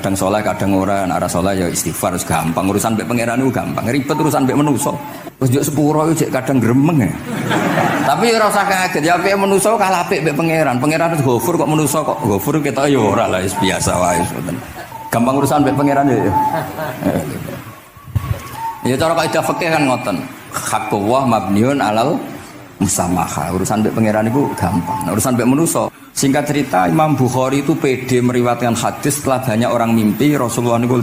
Kadang soleh, kadang ora, arah soleh ya istighfar, gampang. Urusan mbek pangeran itu gampang. Ribet urusan mbek manusa. Terus juk sepuro itu kadang gremeng ya. Tapi ora usah kaget, ya apik manusa kalah apik mbek pangeran. Pangeran itu Ghafur kok manusa kok Ghafur kita ya ora lah biasa wae ngoten. Gampang urusan mbek pangeran ya. Ya cara kaidah fikih kan ngoten. Haqqullah mabniun alal musamaha. Urusan mbek pangeran itu gampang. Nah, urusan mbek manusa. Singkat cerita Imam Bukhari itu pede meriwayatkan hadis setelah banyak orang mimpi Rasulullah itu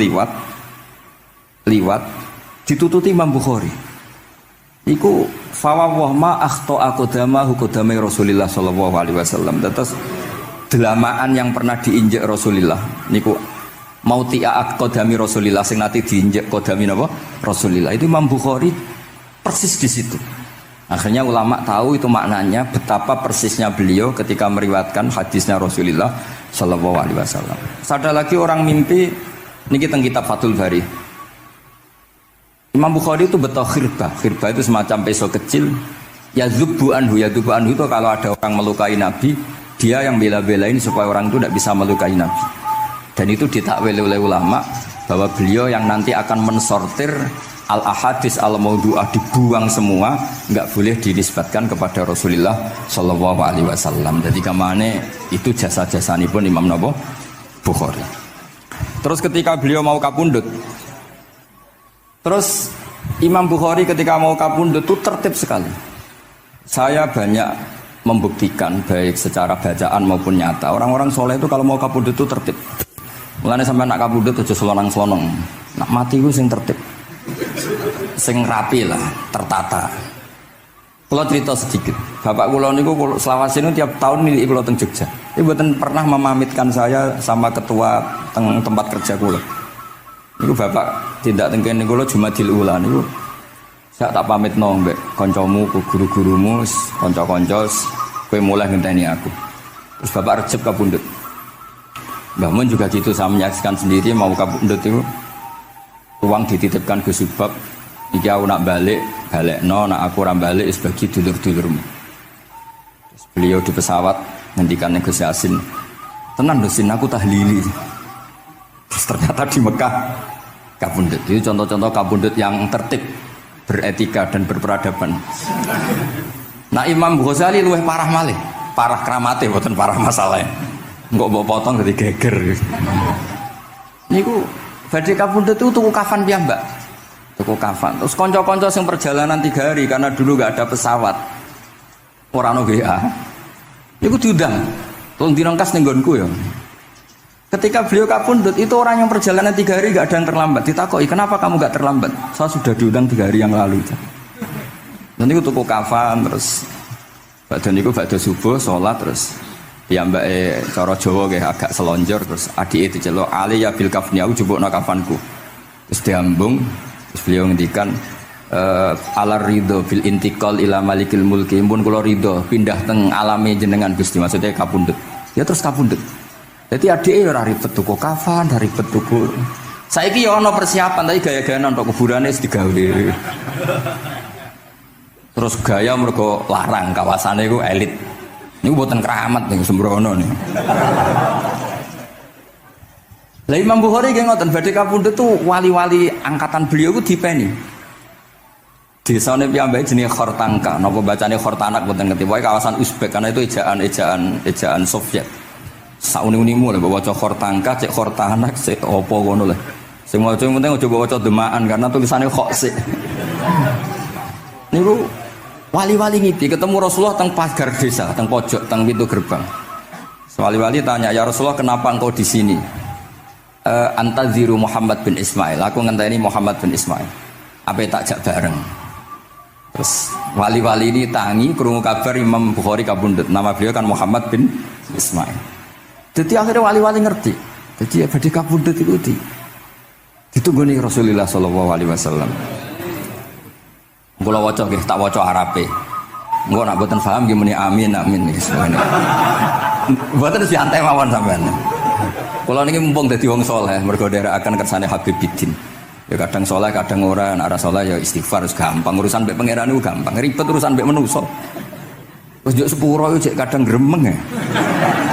liwat ditututi Imam Bukhari. Iku fawwah ma akhta aqdamahu qadamai Rasulullah sallallahu alaihi wasallam. Terus delamaan yang pernah diinjak Rasulullah niku mautia aqdami Rasulullah sing nate diinjak qadami napa Rasulullah. Itu Imam Bukhari persis di situ. Akhirnya ulama tahu itu maknanya betapa persisnya beliau ketika meriwayatkan hadisnya Rasulullah Shallallahu Alaihi Wasallam. Ada lagi orang mimpi, ini kita kitab Fathul Bari. Imam Bukhari itu betul khirbah itu semacam peso kecil. Yadzubu anhu itu kalau ada orang melukai Nabi, dia yang bela-belain supaya orang itu tidak bisa melukai Nabi. Dan itu ditakwil oleh ulama bahwa beliau yang nanti akan mensortir al-ahadis al-maudu'ah, dibuang semua, enggak boleh dinisbatkan kepada Rasulullah sallallahu alaihi wasallam. Jadi kamane itu jasa-jasanipun Imam Bukhari. Terus ketika beliau mau kapundhut, terus Imam Bukhari ketika mau kapundhut itu tertib sekali. Saya banyak membuktikan baik secara bacaan maupun nyata. Orang-orang soleh itu kalau mau kapundhut itu tertib. Mulane sampai nak kapundhut aja selonang-selonong. Nak mati itu sing tertib. Sing rapi lah, tertata. Kalau cerita sedikit, bapak kula niku selawase niku tiap tahun milih kula teng Jogja. Ibu mboten pernah memamitkan saya sama ketua tempat kerja kula. Niku bapak tindak teng kene kula Jumadil Ula niku. Saya tak pamit nang mbek kancamu, guru-gurumu, kanca-kanca kowe mulai ngenteni aku. Terus bapak Recep kapundhut. Mbah Mun juga gitu, saya menyaksikan sendiri mau kapundhut itu. Uang dititipkan ke Subab, iki aku nak balik no, nak aku ora balik bagi dulur-dulurmu. Terus beliau di pesawat ngendikan negosiasi, tenang dosin aku tahlili. Terus ternyata di Mekah kapundhut. Itu contoh-contoh kapundhut yang tertib, beretika dan berperadaban. Nah Imam Ghazali luwih parah malih, parah kramate boten parah masalahnya. Enggak mbok potong dadi geger. Niku badhe kapundhut itu tuku kafan piyambak. Tuku kafan. Terus kanca-kanca sing perjalanan 3 hari karena dulu enggak ada pesawat. Ora ono WA. Iku diundang. Tolong dirangkas ning nggonku ya. Ketika beliau kapundhut itu orang yang perjalanan 3 hari enggak ada yang terlambat. Ditakoki, "Kenapa kamu enggak terlambat?" "Saya sudah diundang 3 hari yang lalu." Dan niku tuku kafan terus badhe niku badhe subuh salat terus ya mbak cara Jawa kayak agak selonjor terus adik itu celok ali ya bil kafni aku jupukno kafanku terus diambung terus beliau ngendikan ala ridho bil intikal ila malikil mulki pun kula ridho pindah teng alame jenengan Gusti, maksudnya kapundhut ya terus kapundhut. Jadi adik ora ribet tuku kafan, ribet tuku saiki ya ana persiapan tapi gaya-gayaan untuk kuburane wis digawe. Terus gaya mergo larang kawasane iku elit. Ini buatan keramat nih sembrono nih. Lah Imam Bukhari nggih ngoten badhe kapundhut tuh wali-wali angkatan beliau ku dipeni. Desane piyambake jenenge Khortangka, napa bacane Khortanak mboten ngerti. Pokoke kawasan Uzbek karena itu ejaan Soviet. Sauni-unimu lho waca Khortangka, cek Khortanak, cek apa ngono lho. Sing maca penting aja waca demaan karena tulisannya kok sik. Niku wali-wali ngiti ketemu Rasulullah teng pagar desa, teng pojok, teng pintu gerbang. Wali-wali tanya, "Ya Rasulullah, kenapa engkau di sini?" "Antaziru Muhammad bin Ismail." Aku ngenteni Muhammad bin Ismail. Apa tak jak bareng. Terus wali-wali ini tangi krungu kabar Imam Bukhari kapundhut. Nama beliau kan Muhammad bin Ismail. Jadi akhirnya wali-wali ngerti. Jadi badhe kapundhut itu ditunggoni Rasulullah sallallahu alaihi wasallam. Kula waca nggih, tak waca Arabe. Engko nak mboten paham nggih muni amin nggih semene. Mboten santai mawon sampean. Kula niki mumpung dadi wong saleh mergo nderekaken kersane Habib Bidin. Ya kadang saleh kadang ora, nek ora saleh ya istighfar gampang. Urusan mbek pangeran niku gampang. Ribet urusan mbek manusa. Wis sepuro iki kadang gremeng ya.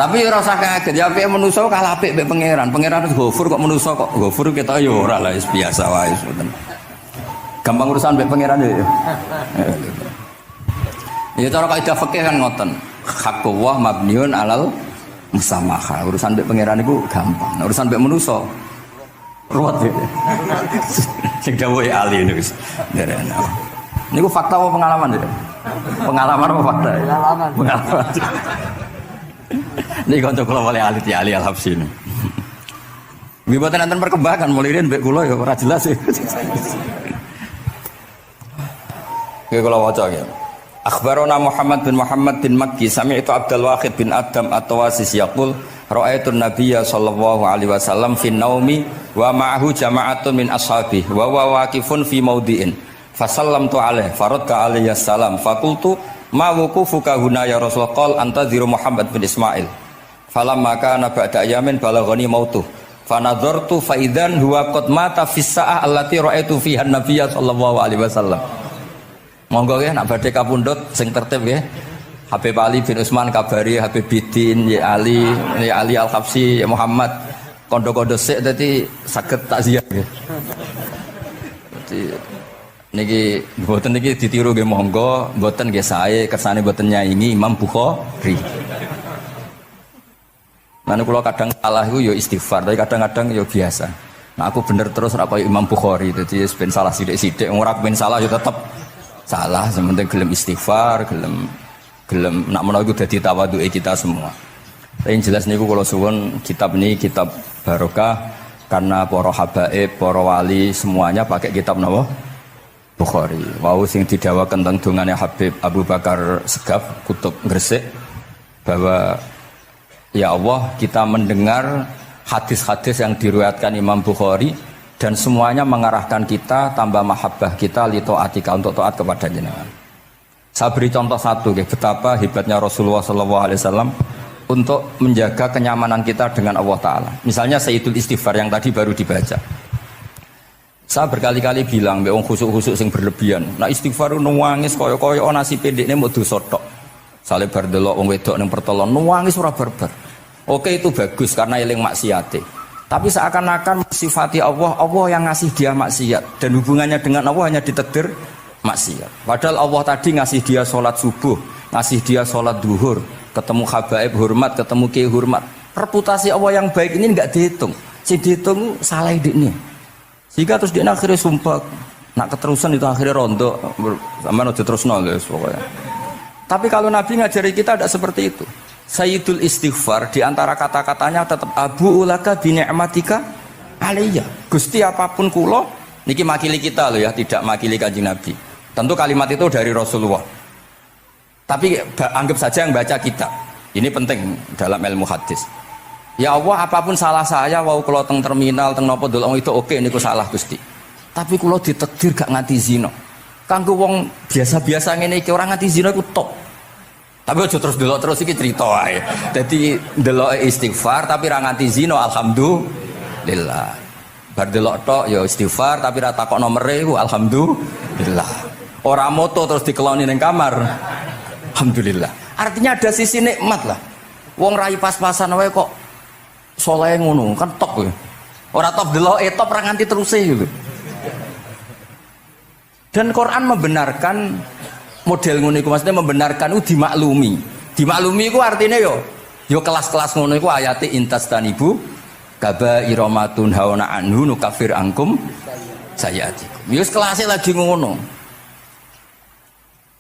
Tapi ora usah kaget ya apike manusa kalah apik mbek pangeran. Pangeran wis Ghafur kok manusa kok Ghafur kita ya ora lah wis biasa wae ngoten. Gampang urusan mbek pangeran ya. Ya cara kaidah fikih kan ngoten. Haqqullah mabniun alal musamaha. Urusan mbek pangeran iku gampang. Nah, urusan mbek manusa ruwet ya. Sing dawuhe ahli niku. Niku fakta apa pengalaman ya? Pengalaman apa fakta? Pengalaman. Ini kanca kula oleh ahli ahli Al-Habsyi. Nggih boten enten perkembangan mulai mbek kula ya ora jelas ya. Nggih kula waca ya. Akhbarana Muhammad bin Makki sami'tu Abdul Wahid bin Adam at-Tawasis yaqul ra'aitu an-nabiyya sallallahu alaihi wasallam fi naumi wa ma'ahu jama'atun min ashabi wa waqifun fi mawdi'in fasallamtu alaihi faradda alayhi assalam faqultu ma wuqufuka huna ya Rasulullah qala antaziru Muhammad bin Ismail falamma kana ba'da ayamin balaghani mautuh fanadhartu fa idzan huwa qad mata fi sa'ah allati ra'aitu fiha an-nabiyya sallallahu alaihi wasallam. Monggo ya nak badhe kapundhut sing tertib ya. Habib Ali bin Utsman kabari Habib Bidin ya Ali Al-Habsyi ya Muhammad kondo-kondo sik dadi saged takziah nggih. Dadi niki mboten niki ditiru nggih monggo, mboten nggih sae kersane mboten nyaingi Imam Bukhari. Lan kula kadang salah iku ya istighfar, tapi kadang-kadang ya biasa. Nah aku bener terus ora kaya Imam Bukhari, dadi ben salah sithik-sithik, ora ben salah ya tetep salah, sementing gelem istighfar, gelem nak menawa iku dadi tawadhuke kita semua. Tapi yang jelas niku kula suwun kitab ini kitab barokah karena para habaib, para wali semuanya pakai kitab napa? Bukhari. Wau sing didhawaken teng dongane Habib Abu Bakar Segaf Kutub Gresik bahwa ya Allah kita mendengar hadis-hadis yang diriwayatkan Imam Bukhari dan semuanya mengarahkan kita tambah mahabbah kita li taatika untuk taat kepada jenengan. Saya beri contoh satu betapa hebatnya Rasulullah SAW untuk menjaga kenyamanan kita dengan Allah Ta'ala. Misalnya Sayyidul Istighfar yang tadi baru dibaca. Saya berkali-kali bilang wong khusuk-khusuk sing berlebihan. Nah istighfar nangis kaya-kaya nasi pendekne mau dosa tok. Sale bar delok wong wedok ning pertolon nangis ora barbar. Oke itu bagus karena eling maksiate. Tapi seakan-akan sifati Allah yang ngasih dia maksiat dan hubungannya dengan Allah hanya ditakdir maksiat. Padahal Allah tadi ngasih dia sholat subuh, ngasih dia sholat duhur, ketemu habaib hormat, ketemu kiai hormat. Reputasi Allah yang baik ini nggak dihitung. Si dihitung salah ini. Jika terus dia akhirnya sumpah, nak keterusan itu akhirnya rondo, sama udah terus guys pokoknya. Tapi kalau Nabi ngajari kita tidak seperti itu. Sayyidul Istighfar diantara kata-katanya tetap Abu ulaka bini'matika alaiya. Gusti apapun kulo niki makili kita loh ya, tidak makili Kanjeng Nabi. Tentu kalimat itu dari Rasulullah. Tapi anggap saja yang baca kita. Ini penting dalam ilmu hadis. Ya Allah apapun salah saya wau kulo teng terminal teng nopo dolong itu oke niku salah Gusti. Tapi kulo ditakdir gak nganti zina. Kanggo wong biasa-biasa ngene iki ora nganti zina iku top. Tapi aja terus delok terus iki cerita wae. Dadi delok istighfar tapi ra nganti zina alhamdulillah. Bar delok tok ya istighfar tapi ra takok nomere ku alhamdulillah. Ora moto terus dikeloni ning kamar. Alhamdulillah. Artinya ada sisi nikmat lah. Wong rai pas-pasan wae kok saleh ngono kan top ya. Ora top delok top ra nganti teruse gitu. Dan Quran membenarkan model ngono iku, maksudnya membenarkan itu dimaklumi. Dimaklumi iku artinya yo kelas-kelas ngono iku ayate intastanibu kaba'ira ma tunhauna anhu nukafir angkum sayyi'atikum. Yo kelase lagi ngono.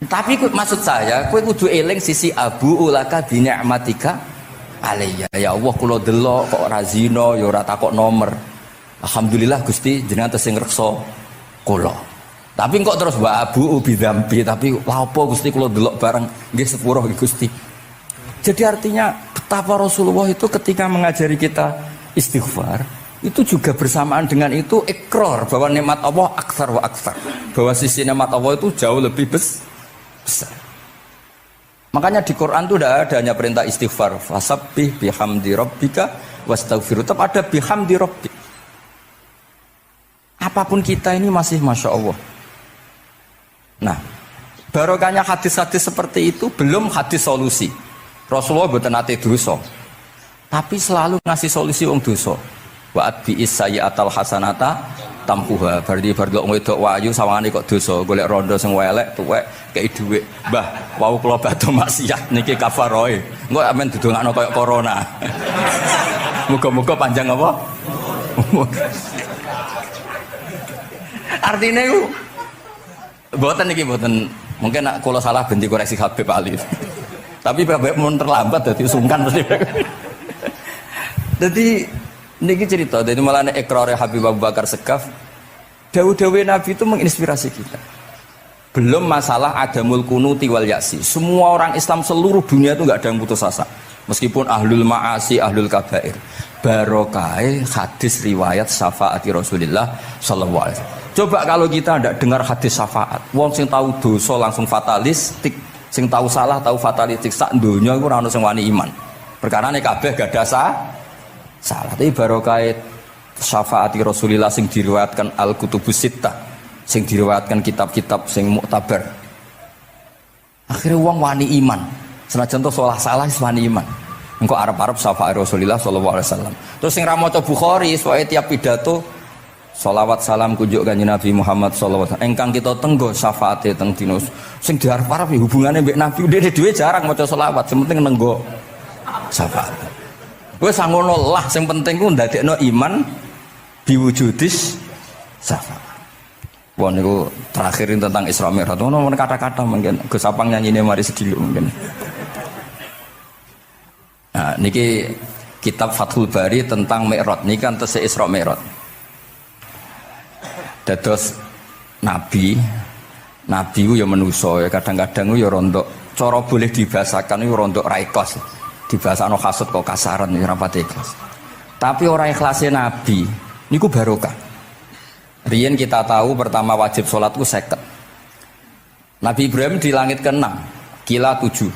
Tapi maksud saya kowe kudu eling sisi abu ulaka bi ni'matika alayya. Ya Allah kula delok kok ora zina ya ora takok nomor. Alhamdulillah Gusti jenengan tesih ngreksa kula. Tapi kok terus wa abu ubi dzambi, tapi lha apa Gusti kula delok bareng nggih sepuro Gusti. Jadi artinya betapa Rasulullah itu ketika mengajari kita istighfar itu juga bersamaan dengan itu ikrar bahwa nikmat Allah aktsar wa aktsar. Bahwa sisi nikmat Allah itu jauh lebih besar. Makanya di Quran itu tidak ada hanya perintah istighfar, fasabbih bihamdi rabbika wastaghfir. Tetap ada bihamdi rabbik. Apapun kita ini masih masya Allah. Nah, Barokahnya hadis-hadis seperti itu belum hadis solusi. Rasulullah mboten nate dosa. Tapi selalu ngasih solusi wong dosa. Wa atbi'is sayyi'atal hasanata tampuha. Berarti bar kok wedok wayu sawangane kok dosa, golek rondo sing elek tuwek kei dhuwit. Mbah, wau kula badhe maksiat niki kafaroe. Engko amen didongakno kaya corona. Muga-muga panjang apa? Artinya itu mboten niki mboten mungkin nak kula salah ben dikoreksi Habib Ali. Tapi Habib mun terlambat dadi sungkan mesti. Jadi niki cerita dari malah ikrare Habib Abu Bakar Segaf. Dawu-dawu Nabi itu menginspirasi kita. Belum masalah adamul kunuti wal yasi. Semua orang Islam seluruh dunia itu enggak ada yang putus asa. Meskipun ahlul ma'asi, ahlul kabair. Barokah hadis riwayat syafaati Rasulullah sallallahu alaihi wasallam. Coba kalau kita tidak dengar hadis syafaat, wong sing tahu dosa langsung fatalistik, sing tahu salah tahu fatalistik, sak donya iku ora ono sing wani iman. Perkarane kabeh gak ada salah. Tapi barokah syafaati Rasulullah sing diriwayatkan Al-Kutubus Sittah, sing diriwayatkan kitab-kitab sing muktabar. Akhirnya wong wani iman. Senajan to salah wis wani iman. Engko arep-arep syafaat Rasulullah sallallahu alaihi wasallam. Terus sing ra maca Bukhari, soalnya tiap pidato sholawat salam kunjuk kanjeng Nabi Muhammad sallallahu alaihi wasallam. Engkang kita tenggo syafaate teng dina sing diarep-arep hubungane mbek Nabi dhewe jarang maca sholawat, sing penting nenggo syafaat. Wis ngono lah, sing penting ku ndadekno iman biwujudis syafaat. Wah niku terakhir tentang Isra Mi'raj. Ono kata-kata mungkin Gus Sapang nyanyine mari sediluk mungkin. Nah, niki kitab Fathul Bari tentang Mi'raj. Niki kan tesih Isra Mi'raj. Dados nabi ku ya manusa ya kadang-kadang ku ya rondok cara boleh dibahasakan ku rondok ra ikhlas. Dibahasakno hasud kok kasaran ya ora pati ikhlas. Tapi ora ikhlase nabi niku barokah. Riyen kita tahu pertama wajib sholat ku 50. Nabi Ibrahim di langit ke-6, kila 7.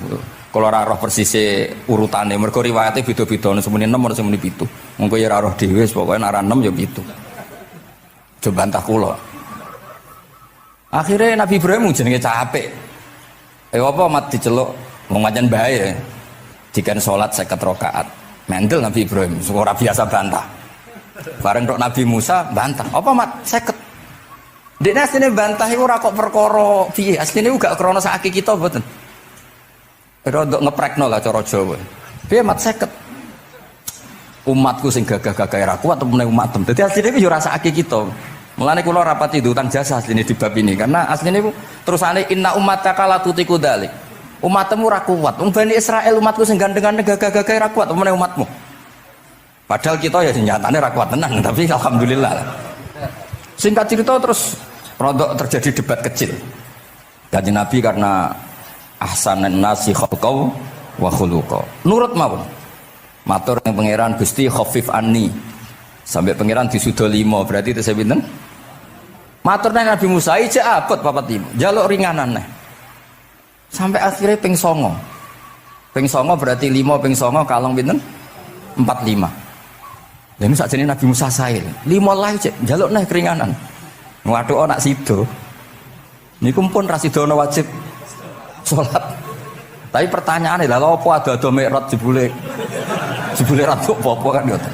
Kalau ora roh persise urutane, mergo riwayate beda-beda, semene 6 ora semene 7. Mengko ya ora roh dhewe, pokoke nek ora 6 ya 7. Coba bantah kula. Akhirnya Nabi Ibrahim jenenge capek. Apa mat diceluk wong pancen bae. Dikan sholat 50 rakaat. Mendel Nabi Ibrahim, ora biasa bantah. Bareng tok Nabi Musa bantah. Apa mat 50? Dekne asline bantah iku ora kok perkara piye. Asline gak krana sakake kita mboten. Rodok ngeprekno lah cara Jawa. Piye mat 50? Umatku sing gagah-gagah ra kuat temene umatem. Dadi asline iku yo ora sakake kita. Mulane kula rapati utang jasa asline di bab ini karena asline iku terusane inna ummataka la tutiku dzalik. Umatmu ora kuat. Wong Bani Israil umatku sing gandeng-gandeng gagah-gagah ra kuat temene umatmu. Padahal kita ya nyatane ra kuat tenan, tapi alhamdulillah. Singkat cerita terus rodok terjadi debat kecil. Kanjeng Nabi karena ahsanan nasi khalqau wa khuluqa. Nurut mawon. Matur ning pangeran Gusti khafif anni. Sampai pangeran disudo 5, berarti itu pinten? Matur nang Nabi Musa ijek abot 45. Jaluk ringanan neh. Sampai akhirnya ping 9. Ping 9 berarti 5 ping 9 kalong pinten? 45. Lalu saat ini Nabi Musa sail 5 lah cek jaluk nih keringanan waduh nak sido ini kumpul rasidono wajib sholat tapi pertanyaannya lah apa ada Mi'raj jebule ratu apa kan gitu.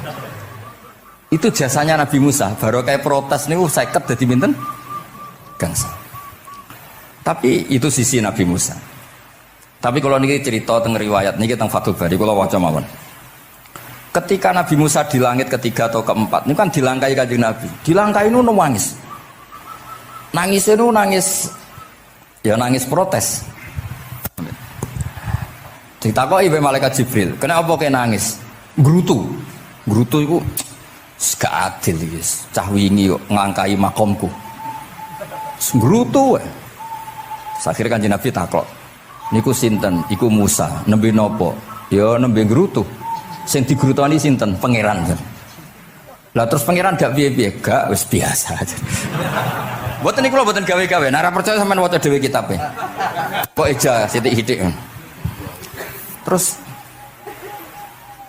Itu jasanya Nabi Musa baru kayak protes nih 50 jadi minten gangsa. Tapi itu sisi Nabi Musa. Tapi kalau ini cerita tentang riwayat ini tentang Fathul Bari kalau wajah mawon. Ketika Nabi Musa di langit ketiga atau keempat, ini kan dilangkai kanjeng Nabi. Dilangkai itu nangis. Nangis itu nangis protes. Ditakoki be malaikat Jibril, kenapa kok nangis? Grutu itu gak adil iki. Cah wingi kok ngangkai makomku. Grutu. Akhirnya kanjeng Nabi takok. Niku sinten? Iku Musa. Nembe napa? Ya nembe grutu. Sing digrutoni sinten? Pangeran. Lah terus pangeran gak piye-piye, gak wis biasa aja. Mboten niku lho mboten gawe-gawe. Nek ora percaya sampean waca dhewe kitabe. Kok eja sithik-sithik. Terus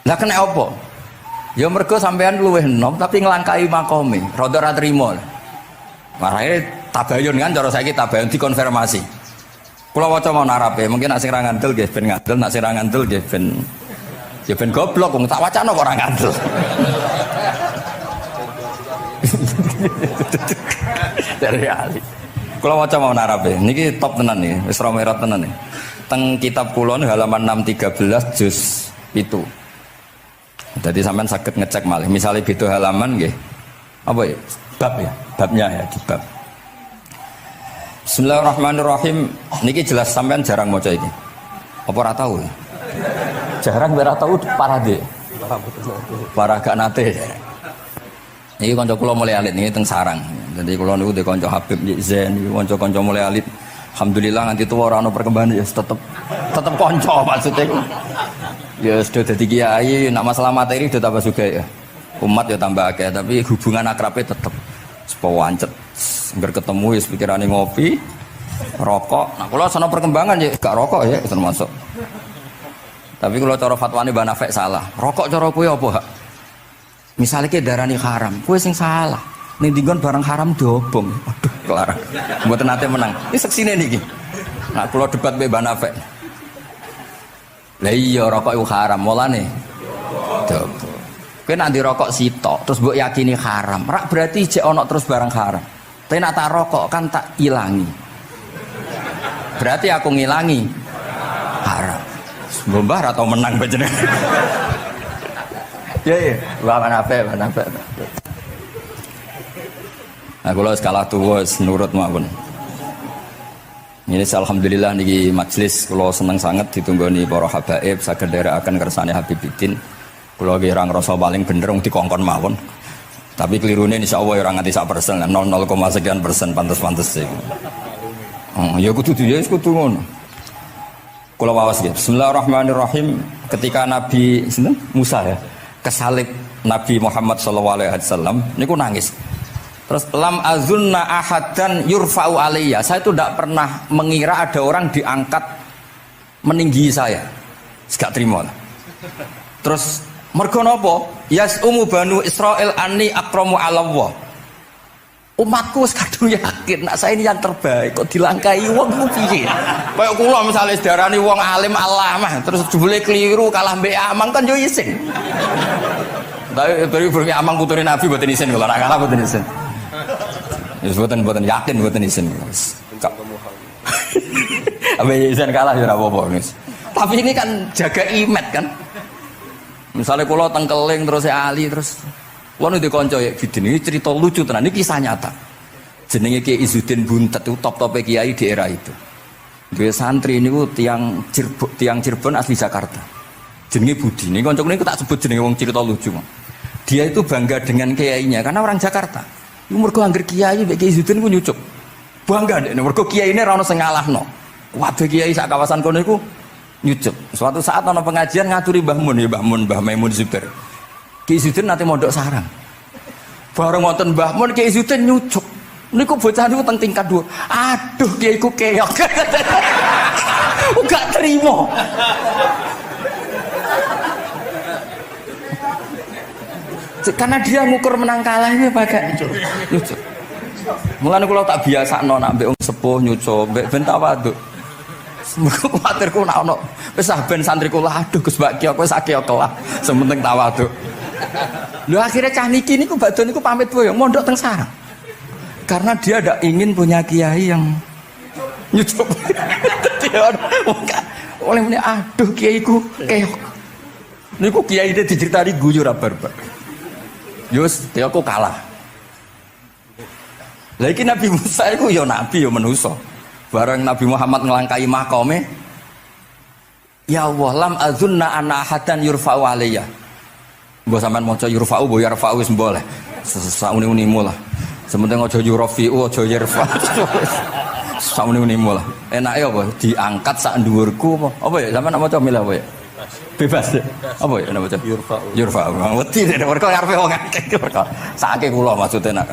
lah kena apa? Ya mergo sampean luwih enom tapi nglangkai makome, rada ora trimo. Marahe tabayun kan cara saiki tabayun dikonfirmasi. Kula waca mau narape, mungkin nek sing ra ngandel nggih ben ngandel, nek sing ra ngandel nggih ben ya ben goblok wong tak wacana kok ora ngandel. Dari ali. Kula waca mau narape, niki top tenan nih, wis romerot tenan nih. Teng kitab kula halaman 613 juz itu. Jadi sampean saged ngecek malih. Misalnya beda halaman nggih. Apa ya? Bab ya, babnya ya di bab. Bismillahirrahmanirrahim. Niki jelas sampean jarang maca iki. Apa ora tahu? Jarang ora tahu parah deh. Parah gak nate. Niki kanca kula mulai alit niki teng sarang. Jadi kula niku de kanca Habib Zain niku kanca-kanca mulai alit. Alhamdulillah nganti tuwa ora ono perkembangan ya tetep kanca maksudnya. Ya sudah dadi kiai, nak masalah materi udah tambah sugih ya. Umat ya tambah akeh, tapi hubungan akrabe tetep sepawancet. Engger ketemu ya pikirane ngopi, rokok. Nah, kula sono perkembangan ya gak rokok ya termasuk. Tapi kalau cara fatwane Mbah Nafek salah. Rokok cara kowe apa, Hak? Misale ke darani haram, kowe sing salah. Ning dinggon barang haram diobong. Aduh, kelarang. Mboten nate menang. Iki seksine niki. Nah, kula debat mbek Mbah Nafek. Lah iya rokok iku haram, mulane diobong. Kowe nek ndi rokok sitok terus mbok yakini haram, rak berarti jek ana terus barang haram. Tapi nak tak rokok kan tak ilangi. Berarti aku ngilangi haram. Mbah atau menang panjenengan. Ya, mana apa. Nah, kalau skala tuwa nurut mawon. Ini alhamdulillah niki majelis kula seneng sangat ditunggoni para habaib saged nderekaken kersane Habibiddin. Kula nggih ora ngrasa paling bener wong dikongkon mawon. Tapi kelirune insyaallah ya ora nganti 1%, 0,, sekian persen pantes-pantes iki. Ya kudu ya kudu ngono. Kula waos nggih. Bismillahirrahmanirrahim. Ketika Nabi Musa ya kesalib Nabi Muhammad sallallahu alaihi wasallam niku nangis. Terus lam azunna ahadan yurfa'u alayya. Saya itu tidak pernah mengira ada orang diangkat meninggi saya. Gak terima. Terus mergo napa? Yas'umu banu Israil anni akramu 'ala Allah. Umatku wis kadung yakin nek saya ini yang terbaik kok dilangkai wong ku piye? Kaya kula misale sedarani wong alim alamah terus jebule keliru kalah mbek amang kan yo isin. Tapi berarti amang putune Nabi mboten isin kula nek kalah mboten isin. Ya mboten yakin mboten isin. Apa isin kalah ya ora apa-apa wis. Tapi ini kan jaga imet kan. Misalnya kula tengkeling terus Ali terus kula nu dikonco ya bidin ini cerita lucu tenan ini kisah nyata. Jenenge Kiai Izzuddin Buntet itu top-tope kiai di era itu. Dua santri niku tiang Cirebon asli Jakarta. Jenenge Budi. Ini konco niku tak sebut jenenge wong cerita lucu. Dia itu bangga dengan kiainya karena orang Jakarta. Iku mergo anggere kiai mbek Kiai Izzuddin ku nyucuk. Bangga nek mergo kiyaine ra ono sing ngalahno. Kabeh kiai sak kawasan kono iku nyucuk. Suatu saat ana pengajian ngaturi Mbah Mun ya Mbah Maimun Zubair. Kiai Izzuddin nate mondok sarang. Bareng wonten Mbah Mun Kiai Izzuddin nyucuk. Niku bocah niku teng tingkat 2. Aduh kiai ku keok. Gak terima. Karena dia ngukur menang kalahnya pakai nyucuk. Mulane kula tak biasakno nak mbek wong sepuh nyucuk, mbek ben tawaduk. Semoga kuwatirku nak ono wis ben santriku lah aduh Gus Mbak Kiok wis akeh kelah, sementing tawaduk. Lho akhirnya cah niki niku badhe niku pamit boyong mondok teng sarang. Karena dia tidak ingin punya kiai yang nyucuk. Oleh meneh aduh kiaiku keok. Niku kiai iki diceritani guyu ra barbar. Yus, dia aku kalah. Lagi Nabi Musa itu ya Nabi ya manusia. Bareng Nabi Muhammad ngelangkai makome. Ya Allah, lam azunna anna ahadan yurfa'u alayya. Mbok sampean maca yurfa'u bo yarfa'u wis boleh. Sauni-unimu lah. Sementing aja yurafi'u aja yarfa. Sauni-unimu lah. Enake apa? Diangkat sak dhuwurku apa? Apa ya sampean maca milih apa ya? Bebas ya. Apa ya nama macam Yurfa'u. Wedi nek mergo ngarepe wong akeh mergo. Sakake kula maksudnya nak.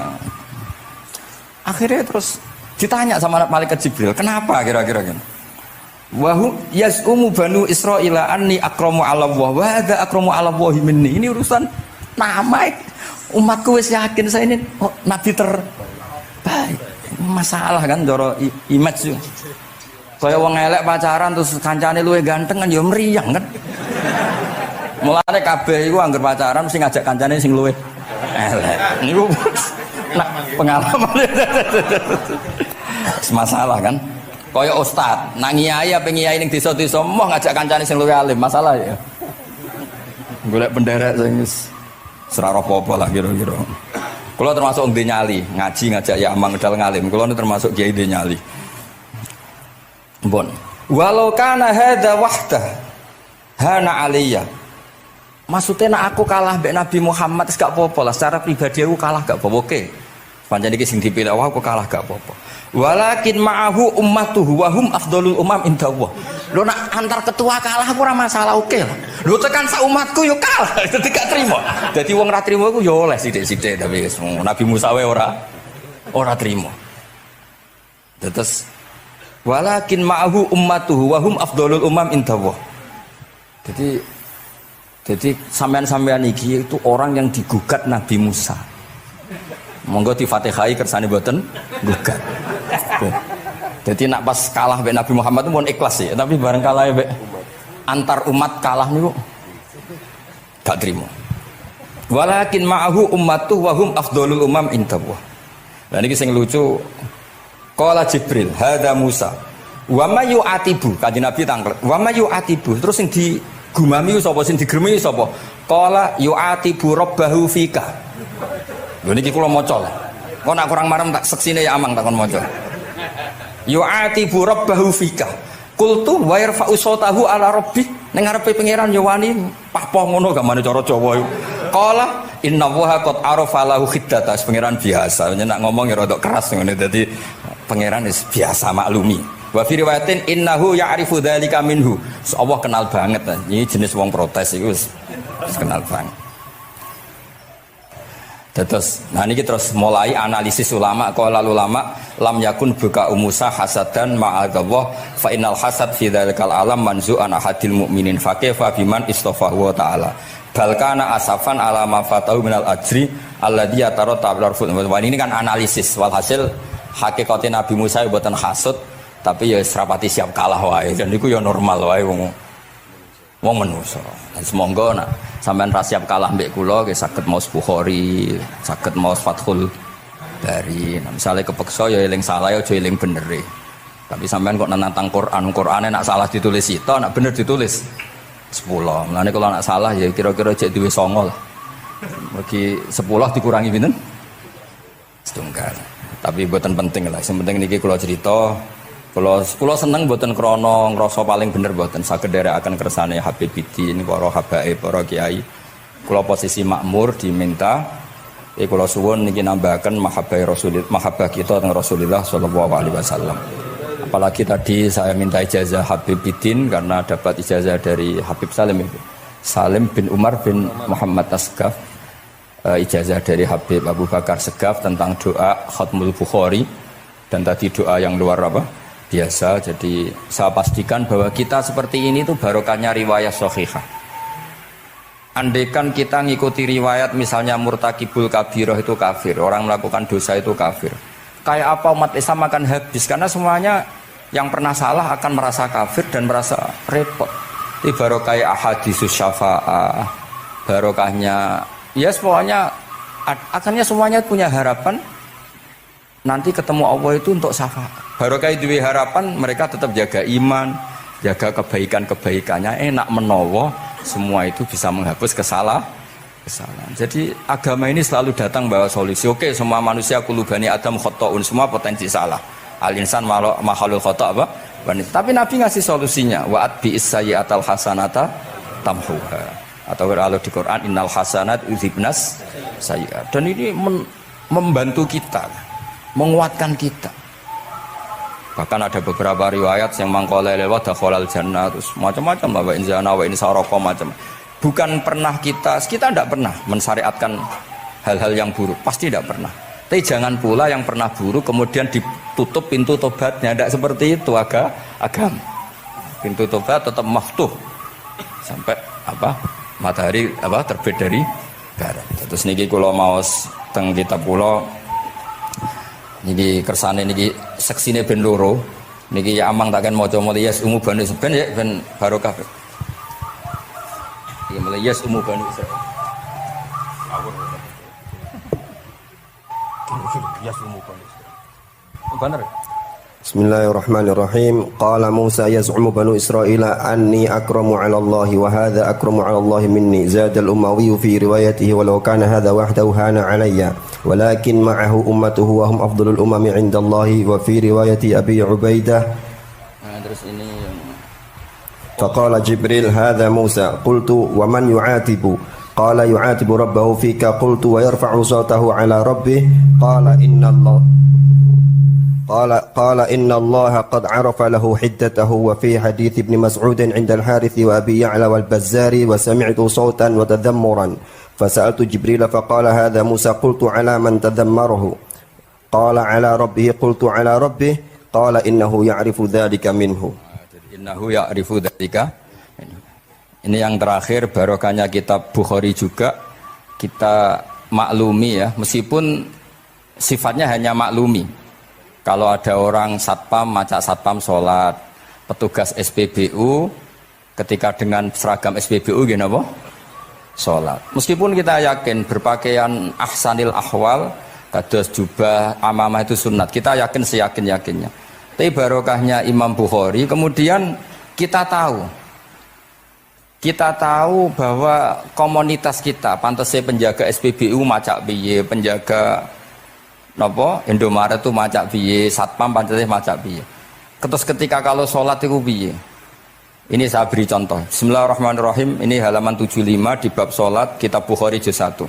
Akhirnya terus ditanya sama malaikat Jibril, "Kenapa kira-kira kan?" Wa yas'umu banu Israila anni akramu 'ala Allah wa hadza akramu 'ala Allah minni. Ini urusan nama umatku wis yakin saya ini nabi terbaik. Masalah kan cara image. Kaya wong elek pacaran terus kancane luwih ganteng kan ya mriyang kan. Mulane kabeh iku anggere pacaran mesti ngajak kancane sing luwih elek. Niku nah, pengalaman. Masalah kan. Kaya ustaz, nang ngiyai apa ngiyai ning desa-desa moh ngajak kancane sing luwih alim, masalah ya. Golek penderek sing wis ora apa-apa lah kira-kira. Kula termasuk ndek nyali, ngaji ngajak ya amang medal ngalim. Kula termasuk kiai ndek nyali. Bon. Walau kana hadza wahda hana aliyya. Maksudnya nak aku kalah mbek Nabi Muhammad gak apa-apa lah, secara pribadi aku kalah gak apa-apa. Oke. Pancen iki sing dipilih aku kalah gak apa-apa. Walakin ma'ahu ummatuhu wa hum afdhalul umam indallah. Lho nak antar ketua kalah aku ora masalah oke lah. Lho tekan sak umatku yo kalah, dadi gak trimo. Dadi wong ra trimo iku yo oleh sithik-sithik tapi Nabi Musa wae ora trimo. Terus walakin ma'ahu ummatuhu wa hum afdhalul umam indallah. Jadi sampean-sampean iki itu orang yang digugat Nabi Musa. Monggo di Fatihai kersane mboten gugat. Jadi nak pas kalah mbek Nabi Muhammad itu mohon ikhlas ya, tapi bareng kalah mbek antar umat kalah niku gak trimo. Walakin ma'ahu ummatuhu wa hum afdhalul umam indallah. Lah niki sing lucu qala Jibril hadza Musa wa may yu'atibu kanjeng Nabi tanglet wa may yu'atibu terus sing digumami sapa sing digremi sapa qala yu'atibu rabbahu fika. Lho niki kula maca. Kok nak kurang marem tak seksine ya amang takon maca. Yu'atibu rabbahu fika. Qultu wa yarfa'u sautahu ala rabbi. Ning ngarepe pangeran ya wani papoh ngono gamane cara Jawa iku. Qala innallaha qad arafa lahu khiddata. Pangeran biasa. Nak ngomong ya rada keras ngene dadi pangeran wis biasa maklumi. Wa fi riwayatin innahu ya'rifu dzalika minhu. Allah kenal banget. Ini jenis wong protes iku wis kenal banget. Terus, nah ini terus mulai analisis ulama. Qala ulama lam yakun buka Musa hasadan ma'adzallah fa innal hasad fi dzalikal alam manzu'an ahadil mu'minin fa kaifa biman istafahu wa ta'ala bal kana asafan ala ma fatahu minal ajri alladzi yataratta bil arfud. Ini kan analisis walhasil hakikate Nabi Musa mboten hasud tapi ya serapati siap kalah wae dan niku ya normal wae wong manusa. Semoga nak sampean ra siap kalah mbek kula nggih saged maos Bukhari, saged maos Fathul Bari. Nah, misale kepeksa ya eling salah ya aja eling bener. Tapi sampean kok nantang Qur'ane nak salah ditulis sito, nak bener ditulis 10. Mulane kalau nak salah ya kira-kira jek duwe 9 lah. Mergi 10 dikurangi pinten? Setunggal. Tapi mboten penting lah. Sing penting niki kula cerita. Kula seneng mboten krana ngrasa paling bener mboten saged nderekaken kersane Habibidin, para habaib, para kiai. Kula posisi makmur diminta kula suwun niki nambahaken mahabbah kita teng Rasulullah sallallahu alaihi wasallam. Apalagi tadi saya minta ijazah Habibidin karena dapat ijazah dari Habib Salim bin Umar bin Muhammad Asgaf. Ijazah dari Habib Abu Bakar Segaf tentang doa Khatmul Bukhari dan tadi doa yang luar biasa. Jadi saya pastikan bahwa kita seperti ini tuh barokahnya riwayat sahihah. Andaikan kita ngikuti riwayat misalnya murtakibul kabirah itu kafir, orang melakukan dosa itu kafir, kayak apa umat Islam akan habis karena semuanya yang pernah salah akan merasa kafir dan merasa repot. Ini barokah ahadisus syafa'ah, barokahnya ya semuanya akhirnya semuanya punya harapan nanti ketemu Allah itu untuk syafaat. Barokah itu harapan mereka tetap jaga iman, jaga kebaikannya, enak menowo, semua itu bisa menghapus kesalahan. Jadi agama ini selalu datang bawa solusi. Oke, semua manusia kulubani Adam khotoun, semua potensi salah. Al-insan mahalul khoto apa? Tapi Nabi ngasih solusinya. Wa'at bi'is sayyi'atal hasanata tamhuha. Atau kalau di Quran innal hasanat udzibnas sayyi'at. Dan ini membantu kita, menguatkan kita. Bahkan ada beberapa riwayat yang mangkola lewat dakhalal jannah terus macam-macam bahwa inzana wa ini saroko macam. Bukan pernah kita tidak pernah mensyariatkan hal-hal yang buruk, pasti tidak pernah. Tapi jangan pula yang pernah buruk kemudian ditutup pintu tobatnya, tidak seperti itu agama. Pintu tobat tetap maftuh sampai matahari terbit dari barat. Terus niki kula maos teng kitab kula niki kersane niki seksine ben loro. Niki ya amang takkan maca mulai yes umu bani ben ya ben barokah. Iki mulai yes umu bani Israil. Yes umu bani Israil. Bener. Bismillahirrahmanirrahim. Qala Musa yaz'umu banu Israila anni akramu 'ala Allah wa hadha akramu 'ala Allah minni. Zada al-Umawi fi riwayatihi walau kana hadha wahdahu hana 'alayya walakin ma'ahu ummatuhu wa hum afdalul umami 'inda Allah wa fi riwayati Abi Ubaidah. Terus ini Faqala Jibril hadha Musa qultu wa man yu'atibu qala yu'atibu rabbahu fika qultu wa yarfa'u sawtahu 'ala rabbih qala inna Allah قال إن الله قد عرف له حدته وفي حديث ابن مسعود عند الحارث وأبي يعلى والبزار وسمعت صوتا وتذمرا فسألت جبريل فقال هذا موسى قلت على من تذمره قال على ربه قلت على ربه قال إنه يعرف ذلك منه innahu ya'rifu dzalika. Ini yang terakhir barokahnya kitab Bukhari juga kita maklumi ya, meskipun sifatnya hanya maklumi. Kalau ada orang satpam, macak satpam sholat, petugas SPBU ketika dengan seragam SPBU gini apa? Sholat. Meskipun kita yakin berpakaian ahsanil ahwal, kados jubah, amamah itu sunnat. Kita yakin seyakin-yakinnya. Tapi barokahnya Imam Bukhari, kemudian kita tahu bahwa komunitas kita, pantasnya penjaga SPBU macak piye, penjaga napa Indomaret itu macak piye, satpam pancete macak piye. Terus ketika kalau sholat itu piye? Ini saya beri contoh. Bismillahirrahmanirrahim. Ini halaman 75 di bab sholat kitab Bukhari juz 1.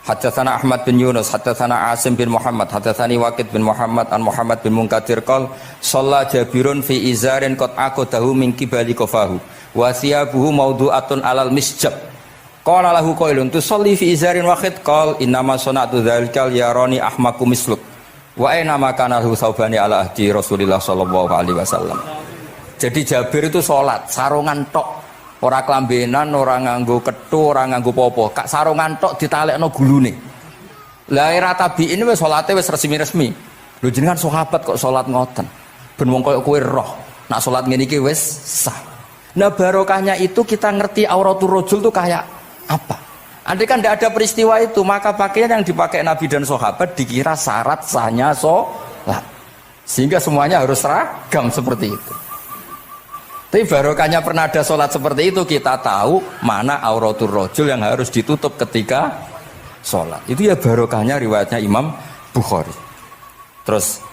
Haddatsana Ahmad bin Yunus, haddatsana Asim bin Muhammad, haddatsani Waqid bin Muhammad an Muhammad bin Munkadir qol shalla Jabirun fi izarin qad aqadahu min qibali qafahu wa thiyabuhu mawdu'atun alal misjab. Qala lahu qailun tusalli fi izarin wahid qal innama sana'tu dzalikal yarani ahmaku misluk wa aina ma kana lahu saubani ala ahdi Rasulillah sallallahu alaihi wasallam. Jadi Jabir itu salat sarungan tok, ora klambenan, ora nganggo kethu, ora nganggo popo, kak sarungan tok ditalekno gulune. Lah era tabi'in wis salate wis resmi-resmi. Lho jenengan sahabat kok salat ngoten. Ben wong koyo kowe roh, nak salat ngene iki wis sah. Nah barokahnya itu kita ngerti auratul rajul itu kayak apa? Andai kan tidak ada peristiwa itu, maka pakaian yang dipakai Nabi dan sahabat dikira syarat sahnya sholat, sehingga semuanya harus seragam seperti itu. Tapi barokahnya pernah ada sholat seperti itu, kita tahu mana auratul rajul yang harus ditutup ketika sholat. Itu ya barokahnya riwayatnya Imam Bukhari. Terus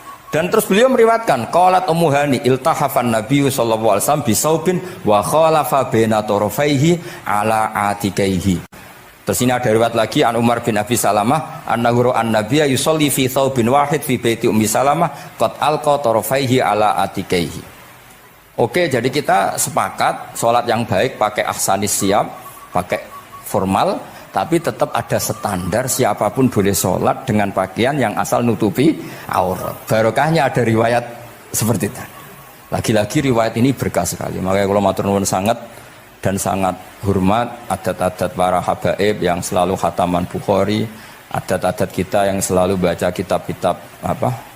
beliau meriwayatkan qalat Ummu Hani iltahafan Nabi sallallahu alaihi wasallam bisaubin wa khalafa baina tarafaihi ala atikaihi. Terus ini ada riwayat lagi an Umar bin Abi Salamah annahu an-nabiyya yusolli fi thawbin wahid fi baiti Ummi Salamah qad alqa tarafaihi ala atikaihi. Oke, jadi kita sepakat sholat yang baik pakai ahsanis siap, pakai formal, tapi tetap ada standar siapapun boleh sholat dengan pakaian yang asal nutupi aurat. Barokahnya ada riwayat seperti itu. Lagi-lagi riwayat ini berkah sekali. Makanya kalau matur nuwun sangat dan sangat hormat adat-adat para habaib yang selalu khataman Bukhari, adat-adat kita yang selalu baca kitab-kitab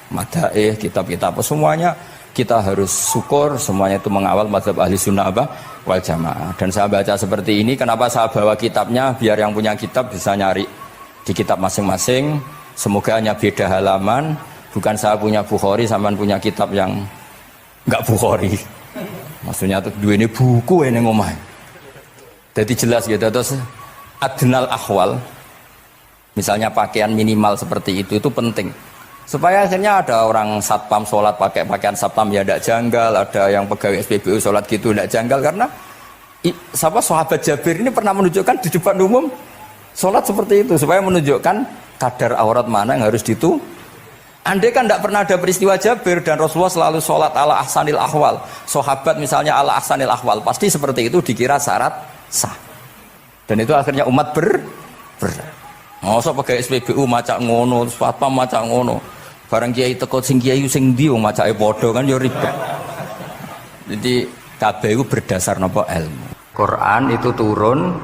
madaih, kitab-kitab semuanya kita harus syukur, semuanya itu mengawal mazhab ahli sunnah wal jamaah. Dan saya baca seperti ini, kenapa saya bawa kitabnya, biar yang punya kitab bisa nyari di kitab masing-masing. Semoga hanya beda halaman, bukan saya punya Bukhari sampean punya kitab yang enggak Bukhari. Maksudnya tuh dua ini buku ini ngomong. Jadi jelas gitu. Terus adnal ahwal, misalnya pakaian minimal seperti itu penting. Supaya akhirnya ada orang satpam sholat pakai pakaian satpam ya tidak janggal, ada yang pegawai SPBU sholat gitu tidak janggal, karena sahabat Jabir ini pernah menunjukkan di depan umum sholat seperti itu supaya menunjukkan kadar aurat mana yang harus ditu. Andai kan tidak pernah ada peristiwa Jabir dan Rasulullah selalu sholat ala ahsanil ahwal, sahabat misalnya ala ahsanil ahwal, pasti seperti itu dikira syarat sah. Dan itu akhirnya umat masa pakai SPBU macak ngono, satpam macak ngono. Barang kiai teko sing kiai sing ndi wong macake padha kan ya ribet. Jadi kabeh iku berdasar napa ilmu. Quran itu turun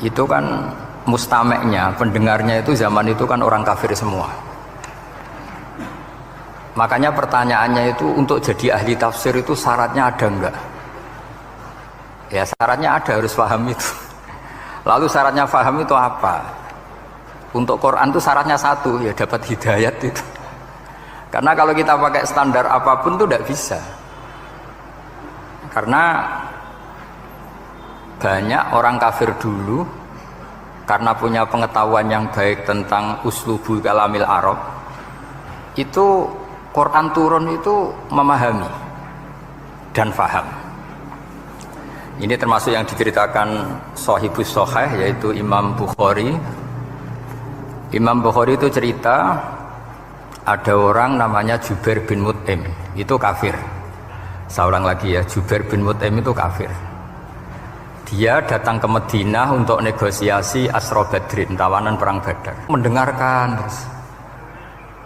itu kan mustameknya, pendengarnya itu zaman itu kan orang kafir semua. Makanya pertanyaannya itu untuk jadi ahli tafsir itu syaratnya ada enggak? Ya syaratnya ada, harus paham itu. Lalu syaratnya paham itu apa? Untuk Quran itu syaratnya satu, ya dapat hidayat itu. Karena kalau kita pakai standar apapun itu tidak bisa. Karena banyak orang kafir dulu karena punya pengetahuan yang baik tentang uslubul kalamil Arab, itu Quran turun itu memahami dan faham. Ini termasuk yang diceritakan Shahibus Shahih, yaitu Imam Bukhari. Imam Bukhari itu cerita ada orang namanya Jubair bin Mut'im, itu kafir. Saya ulang lagi ya, Jubair bin Mut'im itu kafir. Dia datang ke Madinah untuk negosiasi Asra Badrin, tawanan perang Badar.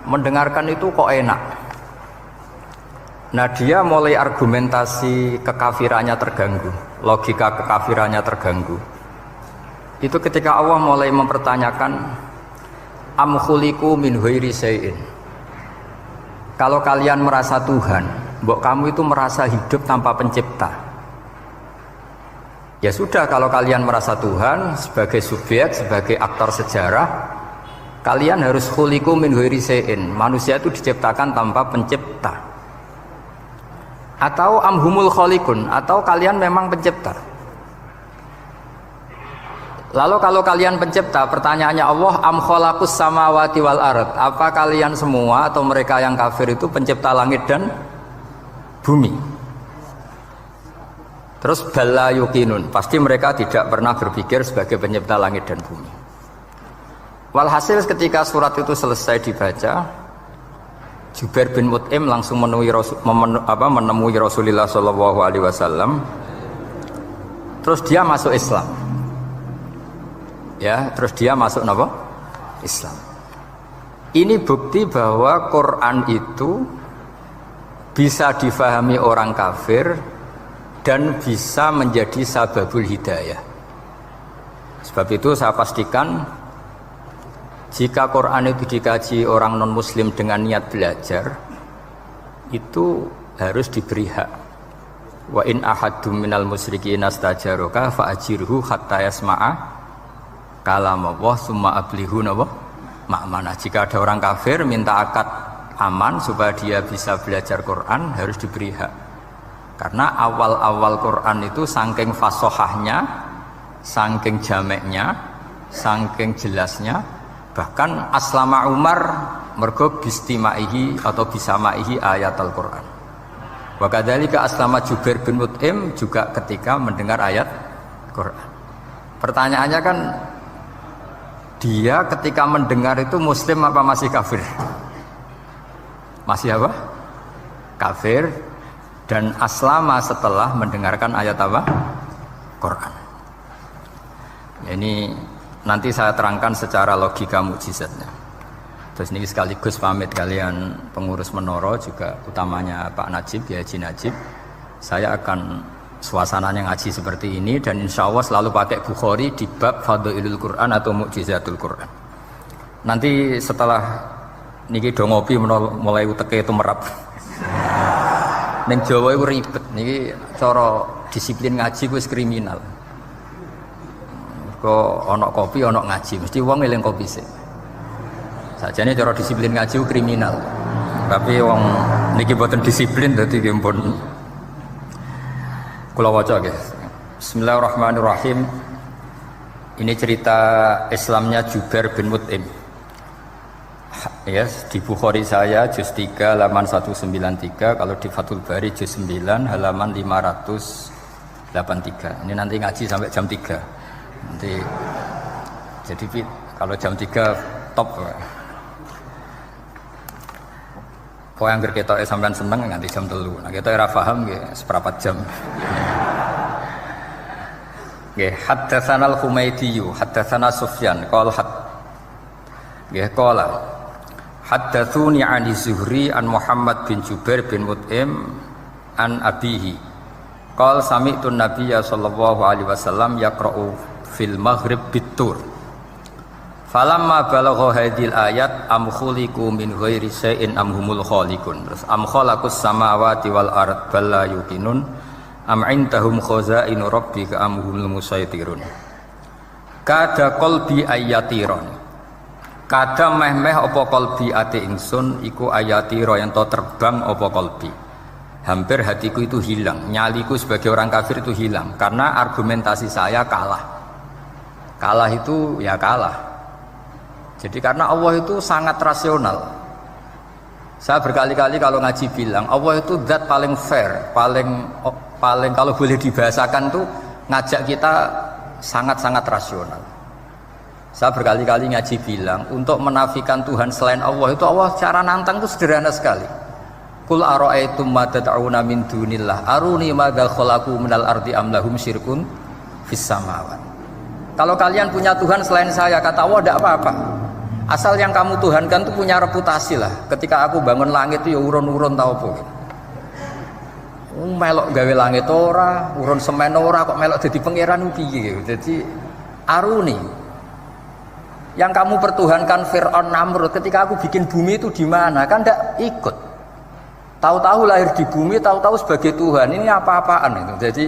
Mendengarkan itu kok enak. Nah dia mulai argumentasi kekafirannya terganggu, logika kekafirannya terganggu. Itu ketika Allah mulai mempertanyakan am khuliqu min ghairi syai'in. Kalau kalian merasa Tuhan, mbok kamu itu merasa hidup tanpa pencipta. Ya sudah, kalau kalian merasa Tuhan sebagai subjek, sebagai aktor sejarah, kalian harus khuliqu min ghairi syai'in. Manusia itu diciptakan tanpa pencipta. Atau amhumul khaliqun, atau kalian memang pencipta. Lalu kalau kalian pencipta, pertanyaannya Allah, am khalaqus samawati wal ard, apa kalian semua atau mereka yang kafir itu pencipta langit dan bumi? Terus bala yuqinun, pasti mereka tidak pernah berpikir sebagai pencipta langit dan bumi. Walhasil ketika surat itu selesai dibaca, Jubair bin Mut'im langsung menemui Rasulullah SAW. Terus dia masuk Islam. Ya, terus dia masuk apa? Islam. Ini bukti bahwa Quran itu bisa difahami orang kafir dan bisa menjadi sababul hidayah. Sebab itu saya pastikan jika Quran itu dikaji orang non-muslim dengan niat belajar, itu harus diberi hak. Wa in ahadum minal musyrikin astajaroka fa'ajirhu hatta yasma'a kalam Allah summa ablihu ma'manah. Jika ada orang kafir minta akad aman supaya dia bisa belajar Quran, harus diberi hak. Karena awal-awal Quran itu saking fasohahnya, saking jameknya, saking jelasnya, bahkan aslama Umar mergo bistimaihi atau bisamaihi ayat Al-Quran. Wa kadzalika aslama Jubair bin Mut'im juga ketika mendengar ayat Quran. Pertanyaannya kan, dia ketika mendengar itu muslim apa masih kafir? Masih apa? Kafir. Dan aslama setelah mendengarkan ayat apa? Quran. Ini nanti saya terangkan secara logika mukjizatnya. Terus ini sekaligus pamit kalian pengurus Menara, juga utamanya Pak Najib, ya Haji Najib. Saya akan suasananya ngaji seperti ini dan insya Allah selalu pakai Bukhari di bab Fadhailul Quran atau Mukjizatul Quran. Nanti setelah niki do ngopi mulai uteke itu merap. Ning Jawa itu ribet niki, cara disiplin ngaji wis kriminal. Kok ono kopi ono ngaji, mesti wong eling kopi sih. Sajane cara disiplin ngaji kriminal. Tapi wong niki boten disiplin dadi nggih pun kula waca nggih. Bismillahirrahmanirrahim. Ini cerita Islamnya Jubair bin Mut'im. Ya, di Bukhari saya juz 3 halaman 193, kalau di Fathul Bari juz 9 halaman 583. Ini nanti ngaji sampai jam 3. Nanti jadi kalau jam 3 top. Kok yang ketoke sampean seneng nganti jam 3. Nah, kita ora paham nggih seperempat jam. Nggih, haddatsana al-Humaydi, haddatsana Sufyan, qala nggih qala haddatsuni 'ani Zuhri an Muhammad bin Jubair bin Mut'im an abihi. Qala sami'tu an-nabiyya sallallahu alaihi wasallam yaqra'u fil maghrib bitur. Falamma balagha hadil ayat am khuliqu min ghairi syai'in am humul khaliqun. Terus am khalaqus samawati wal ard bal la yuqinun am indahum khazainu rabbika am humul musaitirun. Kada qalbi ayatiron. Kada meh-meh apa qalbi ati ingsun iku ayatira yen to terbang apa qalbi. Hampir hatiku itu hilang, nyaliku sebagai orang kafir itu hilang karena argumentasi saya kalah. Kalah itu ya kalah. Jadi karena Allah itu sangat rasional. Saya berkali-kali kalau ngaji bilang Allah itu zat paling fair, paling kalau boleh dibahasakan tuh ngajak kita sangat-sangat rasional. Saya berkali-kali ngaji bilang untuk menafikan Tuhan selain Allah itu Allah cara nantang itu sederhana sekali. Qul ara'aytum ma tad'una min dunillah aruni madza khalaqu minal ardi am lahum syirkun fis samawat. Kalau kalian punya Tuhan selain saya, kata Allah tidak apa-apa. Asal yang kamu tuhankan itu punya reputasi lah. Ketika aku bangun langit itu ya urun-urun tau apa. Melok gawe langit ora, urun semen ora kok melok jadi pangeran piye gitu. Jadi aruni. Yang kamu pertuhankan Fir'aun Namrud ketika aku bikin bumi itu di mana? Kan tidak ikut. Tahu-tahu lahir di bumi, tahu-tahu sebagai Tuhan. Ini apa-apaan itu. Jadi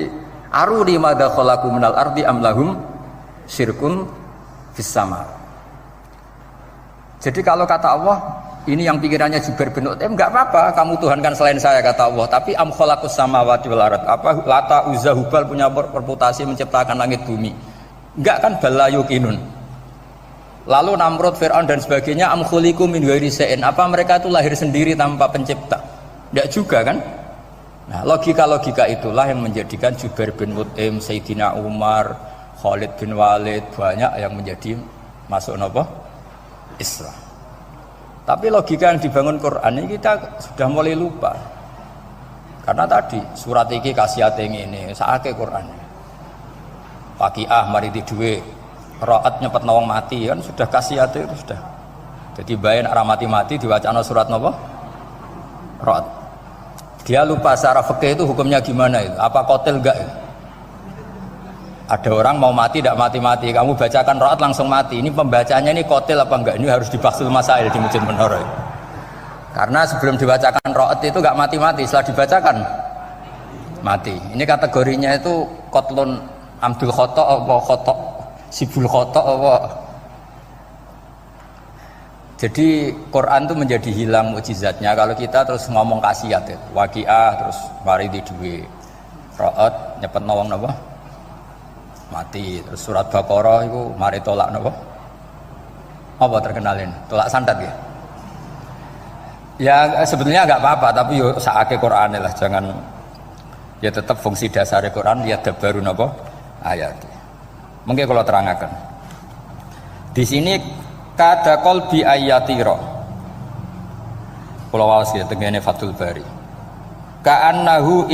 aruni madza khalaqu minal ardi am lahum syirkun fis sama. Jadi kalau kata Allah, ini yang pikirannya Jubair bin Mut'im, enggak apa-apa kamu tuhankan selain saya kata Allah, tapi am khalaqus samawati wal ard. Apa Lata Uzza Hubal punya reputasi menciptakan langit bumi. Enggak kan balayukinun. Lalu Namrud, Fir'aun dan sebagainya am khuliqu min ghairi syai'in. Apa mereka itu lahir sendiri tanpa pencipta? Enggak juga kan? Nah, logika-logika itulah yang menjadikan Jubair bin Mut'im, Sayyidina Umar, Khalid bin Walid banyak yang menjadi masuk napa? Islam. Tapi logika yang dibangun Quran ini kita sudah mulai lupa. Karena tadi surat iki kasihate ngene, sakake Quran. Pakiah mari di duwe, raat nyepet nawang mati kan sudah kasihate itu sudah. Jadi bayin arah mati-mati diwacana surat napa? Raat. Dia lupa secara fikih itu hukumnya gimana itu? Apa qatil enggak itu? Ada orang mau mati tidak mati-mati, kamu bacakan ro'at langsung mati. Ini pembacanya ini kotil apa enggak? Ini harus dibahsul masail di Masjid Menara. Karena sebelum dibacakan ro'at itu enggak mati-mati, setelah dibacakan mati. Ini kategorinya itu kotlun amdul khotok apa khotok sibul khotok apa. Jadi Quran itu menjadi hilang mukjizatnya kalau kita terus ngomong kasiat ya. Waqiah terus mari di duwe ro'at nyepet nawang napa? Mati. Terus surat Baqarah itu mari tolak napa? Apa terkenalin? Tolak santet ya? Ya sebetulnya enggak apa-apa tapi yo sakake Qur'ane lah, jangan ya tetap fungsi dasar Quran ya dabaru napa? Ayat. Mungkin kalau terangaken. Di sini kada qalbi ayatira. Kula waos ya tengene Fathul Bari. Ka'annahu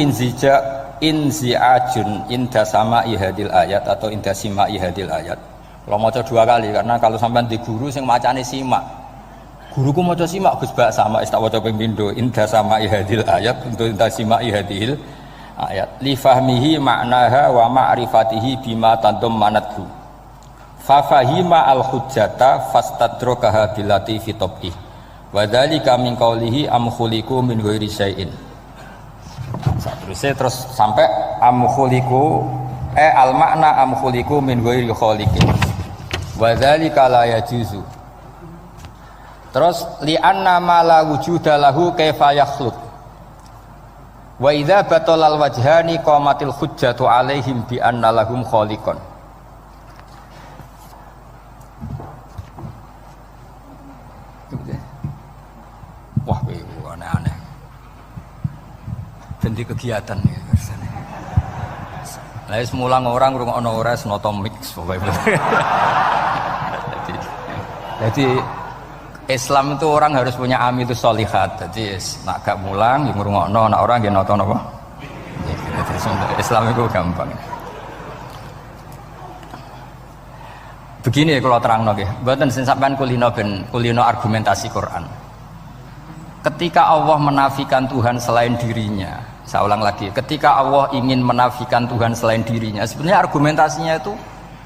inzi'ajun inda sama'i hadil ayat atau inda sima'i hadil ayat. Kalau maca dua kali karena kalau sampean di guru sing macane simak. Guruku maca simak Gus Bak sama tak waca ping pindho inda sama'i hadil ayat untuk inda sima'i hadil ayat. Li fahmihi ma'naha wa ma'rifatihi bima tadammanathu. Fa fahima al hujjata fastadrakaha billati fi tabqih. Wa dzalika min qawlihi am khuliqu min ghairi syai'in. Terus sampai am khuliqu al makna am khuliqu min ghairi khaliqin wa dzalika la yajuzu. Terus li anna ma la wujuda lahu kaifa yakhluq wa idza batalal wajhani qamatil hujjatu alaihim bi anna lahum khaliqan. Wah, aneh-aneh. Ganti kegiatan ya biasanya. Lah semula orang ngrungokno ora senoto mix pokoke. Jadi Islam itu orang harus punya amilus sholihat. Jadi nak gak mulang ya ngrungokno, nak orang nggih nonton apa? Islam itu gampang. Begini kalau terangno nggih, mboten sing sampean kulino argumentasi Quran. Ketika Allah menafikan Tuhan selain dirinya, saya ulang lagi, ketika Allah ingin menafikan Tuhan selain dirinya, sebenarnya argumentasinya itu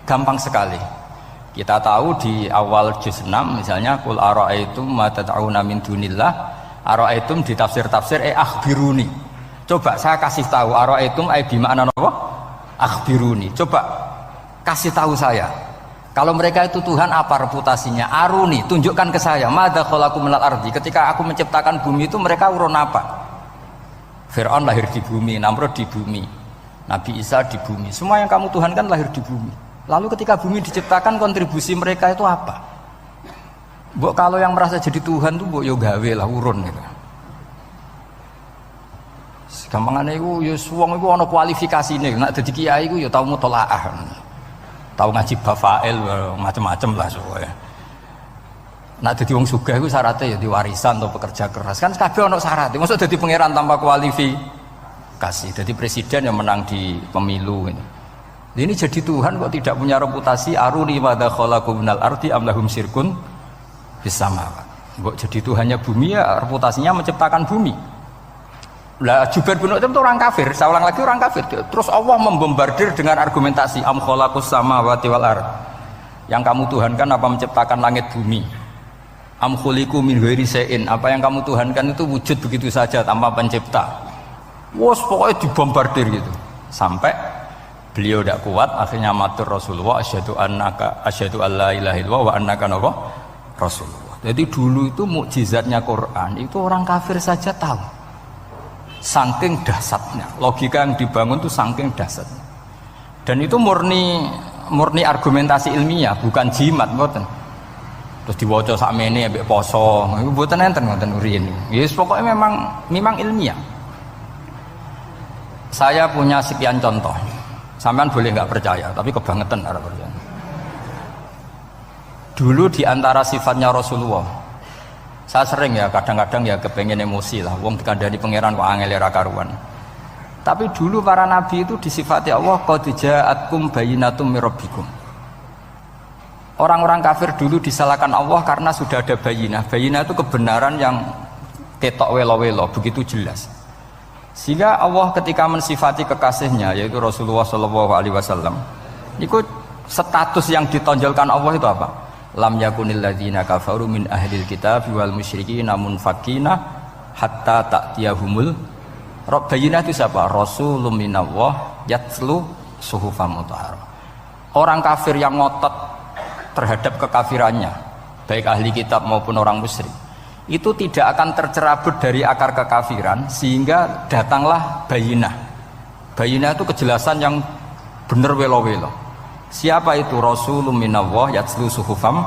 gampang sekali. Kita tahu di awal juz 6 misalnya qul ara'aitum ma tad'una min dunillah, ara'aitum di tafsir-tafsir akhbiruni. Coba saya kasih tahu ara'aitum bi makna apa? Akhbiruni. Coba kasih tahu saya. Kalau mereka itu Tuhan apa reputasinya? Aruni, tunjukkan ke saya. Madza khalaqu minal ardi. Ketika aku menciptakan bumi itu mereka urun apa? Fir'aun lahir di bumi, Namrud di bumi, Nabi Isa di bumi. Semua yang kamu Tuhan kan lahir di bumi. Lalu ketika bumi diciptakan kontribusi mereka itu apa? Mbok kalau yang merasa jadi Tuhan tuh mbok yo gawe lah urun gitu. Gampangane iku yo wong iku ana kualifikasine, nek dadi kiai iku yo tau mutolaah. Tau ngaji bafail macam-macam lah soalnya. Nek dadi wong sugih iku syaratnya ya di warisan atau pekerja keras. Kan kabeh ana syarat. Mosok dadi pangeran tanpa kualifikasi. Dadi presiden yang menang di pemilu gitu. Ini jadi Tuhan kok tidak punya reputasi aruni madza khalaqu minal ardi am lahum syirkun fis samawat. Kok jadi Tuhannya bumi ya reputasinya menciptakan bumi. Lah Jubair bin Mut'im itu orang kafir, saya ulang lagi orang kafir. Terus Allah membombardir dengan argumentasi am khalaqus samawati wal ard. Yang kamu tuhankan apa menciptakan langit bumi? Am khuliqu min ghairi syai'in, apa yang kamu tuhankan itu wujud begitu saja tanpa pencipta. Wos pokoknya dibombardir gitu. Sampai beliau tidak kuat, akhirnya matur Rasulullah asyhadu alla ilaha illallah wa annaka Rasulullah. Jadi dulu itu mukjizatnya Quran itu orang kafir saja tahu. Saking dahsyatnya, logika yang dibangun itu saking dahsyatnya. Dan itu murni argumentasi ilmiah, bukan jimat, mboten. Terus diwaca sakmene ambek poso, iku mboten enten ngoten riyen. Yes, pokoknya memang ilmiah. Saya punya sekian contoh. Sampean boleh nggak percaya, tapi kebangetan arep percaya. Dulu di antara sifatnya Rasulullah, saya sering ya kadang-kadang ya kepengen emosi lah, wong dikandani pangeran kok angel ra karuan. Tapi dulu para nabi itu disifati Allah qad ja'atkum bayyinatum mir rabbikum. Orang-orang kafir dulu disalahkan Allah karena sudah ada bayinah. Bayinah itu kebenaran yang ketok welo-welo, begitu jelas. Sehingga Allah ketika mensifati kekasihnya yaitu Rasulullah SAW, itu status yang ditonjolkan Allah itu apa? Lam yakunil ladzina kafaru min ahlil kitab wal musyrikin munfakina hatta ta'tiyahumul Bayinah itu siapa? Rasulun minallah yatslu suhufan mutahharah. Orang kafir yang ngotot terhadap kekafirannya, baik ahli kitab maupun orang musyrik, itu tidak akan tercerabut dari akar kekafiran sehingga datanglah bayinah. Bayinah itu kejelasan yang benar welo-welo. Siapa itu? Rasulun minallah yatslu suhufam.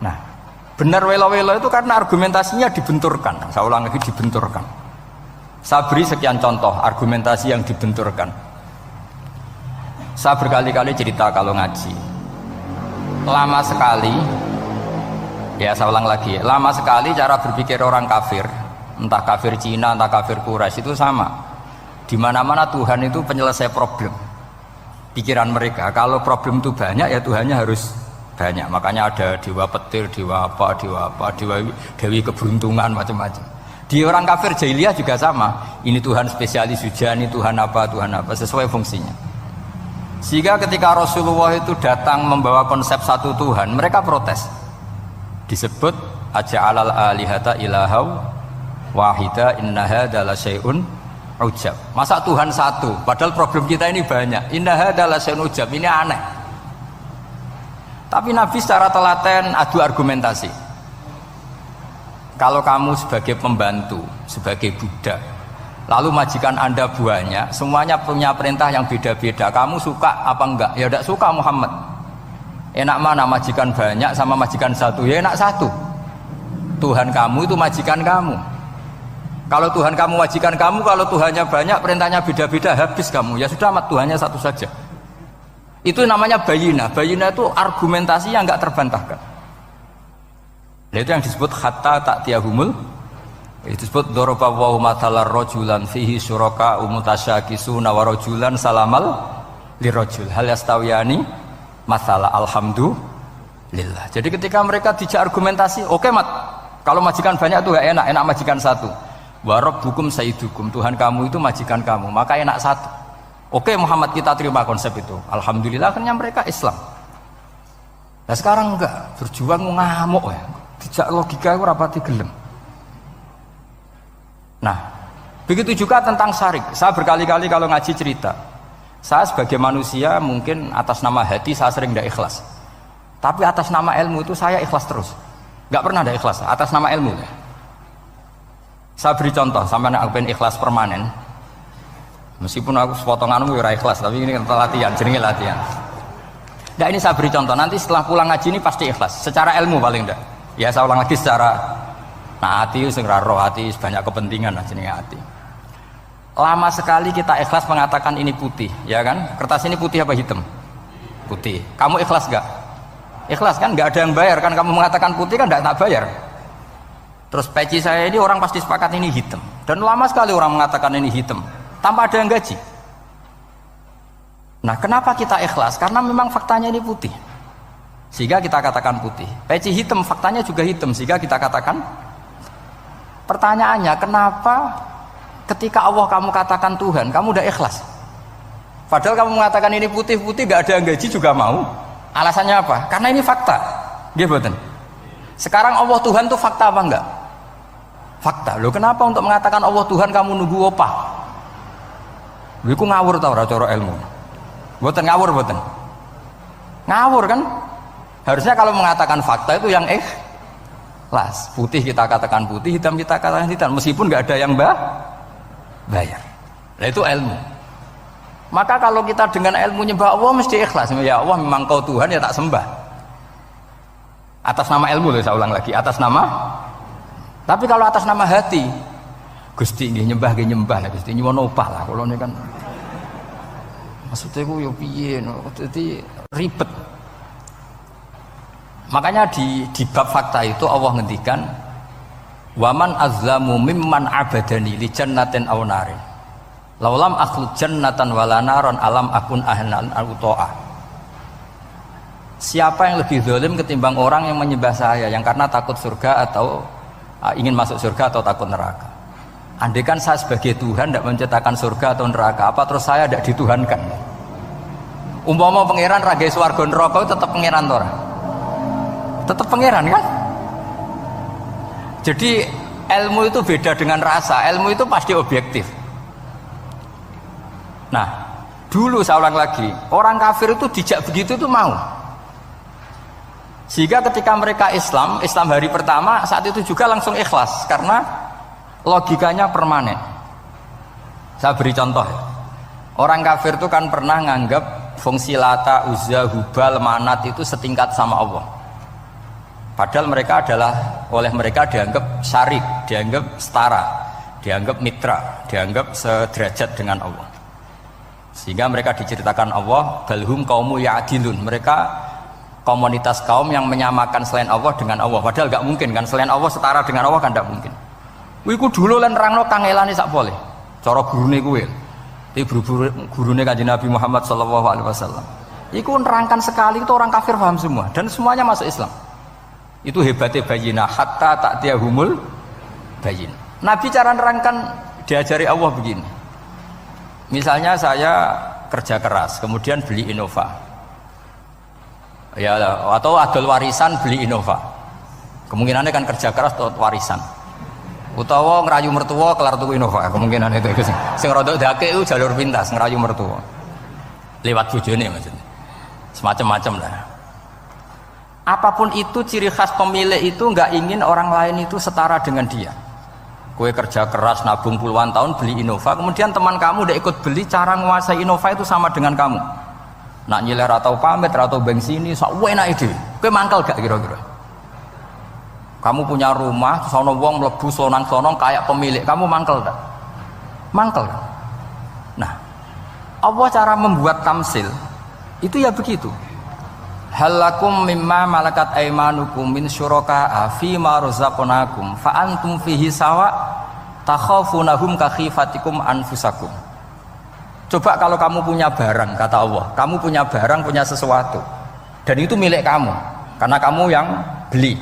Nah, benar welo-welo itu karena argumentasinya dibenturkan. Saya ulang lagi, dibenturkan. Saya beri sekian contoh argumentasi yang dibenturkan. Saya berkali-kali cerita kalau ngaji. Lama sekali, ya saya ulang lagi, lama sekali cara berpikir orang kafir, entah kafir Cina, entah kafir Quraisy itu sama. Di mana-mana Tuhan itu penyelesai problem. Pikiran mereka, kalau problem itu banyak ya Tuhannya harus banyak. Makanya ada dewa petir, dewa dewi keberuntungan, macam-macam. Di orang kafir jahiliyah juga sama. Ini Tuhan spesialis hujan, ini Tuhan apa, sesuai fungsinya. Sehingga ketika Rasulullah itu datang membawa konsep satu Tuhan, mereka protes. Disebut aja'alal alihata ilahau wahida inna hadza la syai'un ujab. Masa Tuhan satu, padahal problem kita ini banyak. Inna hadza la syai'un ujab, ini aneh. Tapi Nabi secara telaten adu argumentasi. Kalau kamu sebagai pembantu, sebagai budak, lalu majikan Anda banyak, semuanya punya perintah yang beda-beda. Kamu suka apa enggak? Ya tidak suka Muhammad. Enak mana majikan banyak sama majikan satu? Ya enak satu. Tuhan kamu itu majikan kamu. Kalau Tuhan kamu majikan kamu, kalau Tuhannya banyak, perintahnya beda-beda, habis kamu. Ya sudah, Tuhannya satu saja. Itu namanya bayinah. Bayinah itu argumentasi yang enggak terbantahkan. Itu yang disebut hatta ta'tiyahumul. Itu disebut daraballahu mathalar rajulan fihi syuraka mutasyakisuna wa rajulan salamal lirajul hal yastawiyani mathala alhamdulillah. Jadi ketika mereka dijak argumentasi, oke mat, kalau majikan banyak itu gak enak majikan satu. Wa rabbukum sayyidukum, Tuhan kamu itu majikan kamu, maka enak satu. Oke Muhammad, kita terima konsep itu. Alhamdulillah akhirnya mereka Islam. Nah sekarang enggak, berjuang ngamuk ya. Dijak logika aku rapati gelem. Nah, begitu juga tentang syarik. Saya berkali-kali kalau ngaji cerita, saya sebagai manusia mungkin atas nama hati saya sering tidak ikhlas. Tapi atas nama ilmu itu saya ikhlas terus. Nggak pernah ada ikhlas atas nama ilmu. Saya beri contoh, sampai aku pengen ikhlas permanen. Meskipun aku sepotonganmu ora ikhlas, tapi ini latihan, jenenge latihan. Nah ini saya beri contoh, nanti setelah pulang ngaji ini pasti ikhlas, secara ilmu paling enggak. Ya saya ulang lagi secara hati, roh hati, banyak kepentingan lah jenenge hati. Lama sekali kita ikhlas mengatakan ini putih, ya kan? Kertas ini putih apa hitam? Putih. Kamu ikhlas gak? Ikhlas kan? Gak ada yang bayar kan? Kamu mengatakan putih kan gak bayar. Terus peci saya ini orang pasti sepakat ini hitam. Dan lama sekali orang mengatakan ini hitam, tanpa ada yang gaji. Nah kenapa kita ikhlas? Karena memang faktanya ini putih, sehingga kita katakan putih. Peci hitam, faktanya juga hitam, sehingga kita katakan. Pertanyaannya, kenapa ketika Allah kamu katakan Tuhan, kamu udah ikhlas? Padahal kamu mengatakan ini putih-putih, gak ada yang gaji juga mau. Alasannya apa? Karena ini fakta. Gitu. Sekarang Allah Tuhan itu fakta apa enggak? Fakta. Loh kenapa untuk mengatakan Allah Tuhan kamu nunggu opah? Iku ngawur tau ora cara ilmu. Boten ngawur boten. Ngawur kan? Harusnya kalau mengatakan fakta itu yang ikhlas. Putih kita katakan putih, hitam kita katakan hitam, meskipun nggak ada yang bayar. Nah itu ilmu. Maka kalau kita dengan ilmu nyembah Allah mesti ikhlas. Ya Allah memang kau Tuhan ya tak sembah. Atas nama ilmu loh, saya ulang lagi, atas nama. Tapi kalau atas nama hati, Gusti nggih nyembah lah Gusti nyuwun opah lah kalau ini kan. Maksudnya aku ya piye, jadi ribet. Makanya di bab fakta itu Allah ngendikan, waman azlamu mimman abadani li jannatin aw narin. Laulam akhluq jannatan wala naron alam akun ahlan al-uto'ah. Siapa yang lebih zalim ketimbang orang yang menyembah saya, yang karena takut surga atau ingin masuk surga atau takut neraka. Andaikan saya sebagai Tuhan tidak menciptakan surga atau neraka, apa terus saya tidak dituhankan? Umpama pangeran raga swarga neraka itu tetap pangeran toh? Tetap pangeran kan? Jadi ilmu itu beda dengan rasa. Ilmu itu pasti objektif. Nah, dulu saya ulang lagi, orang kafir itu dijak begitu itu mau. Sehingga ketika mereka Islam hari pertama saat itu juga langsung ikhlas karena logikanya permanen. Saya beri contoh. Orang kafir itu kan pernah nganggap fungsi Lata, Uzza, Hubal, Manat itu setingkat sama Allah. Padahal mereka oleh mereka dianggap syarik, dianggap setara, dianggap mitra, dianggap sederajat dengan Allah. Sehingga mereka diceritakan Allah, balhum kaumu ya'dilun. Mereka komunitas kaum yang menyamakan selain Allah dengan Allah. Padahal gak mungkin kan, selain Allah setara dengan Allah kan gak mungkin. Wiku dulu lan nerangno kangelane sak boleh. Cara gurune kuwi. Iki gurune Kanjeng Nabi Muhammad sallallahu alaihi wasallam. Iku nerangkan sekali itu orang kafir paham semua dan semuanya masuk Islam. Itu hebatnya bayinah hatta ta'tiyahumul bayin. Nabi cara nerangkan diajari Allah begini. Misalnya saya kerja keras, kemudian beli Innova. Ya atau adol warisan beli Innova. Kemungkinannya kan kerja keras atau warisan. Utawa ngerayu mertua kelar tuku Innova, kemungkinan itu sing rada dake itu jalur pintas ngerayu mertua lewat bojone maksudnya semacam-macam lah. Apapun itu ciri khas pemilik itu nggak ingin orang lain itu setara dengan dia. Kue kerja keras nabung puluhan tahun beli Innova, kemudian teman kamu udah ikut beli, cara menguasai Innova itu sama dengan kamu. Nak nyiler atau pamit atau bensini, sok enak ide. Kue mangkal gak kira-kira? Kamu punya rumah, sono wong mlebu sonang-sonong kayak pemilik, kamu mangkel tak? Mangkel. Nah, Allah cara membuat tamsil itu ya begitu. Halakum mimma malakat aimanukum min syuraka'a fi ma razaqnakum fa antum fihi sawa takhafunahum ka khifatikum anfusakum. Coba kalau kamu punya barang, kata Allah, kamu punya barang, punya sesuatu dan itu milik kamu karena kamu yang beli.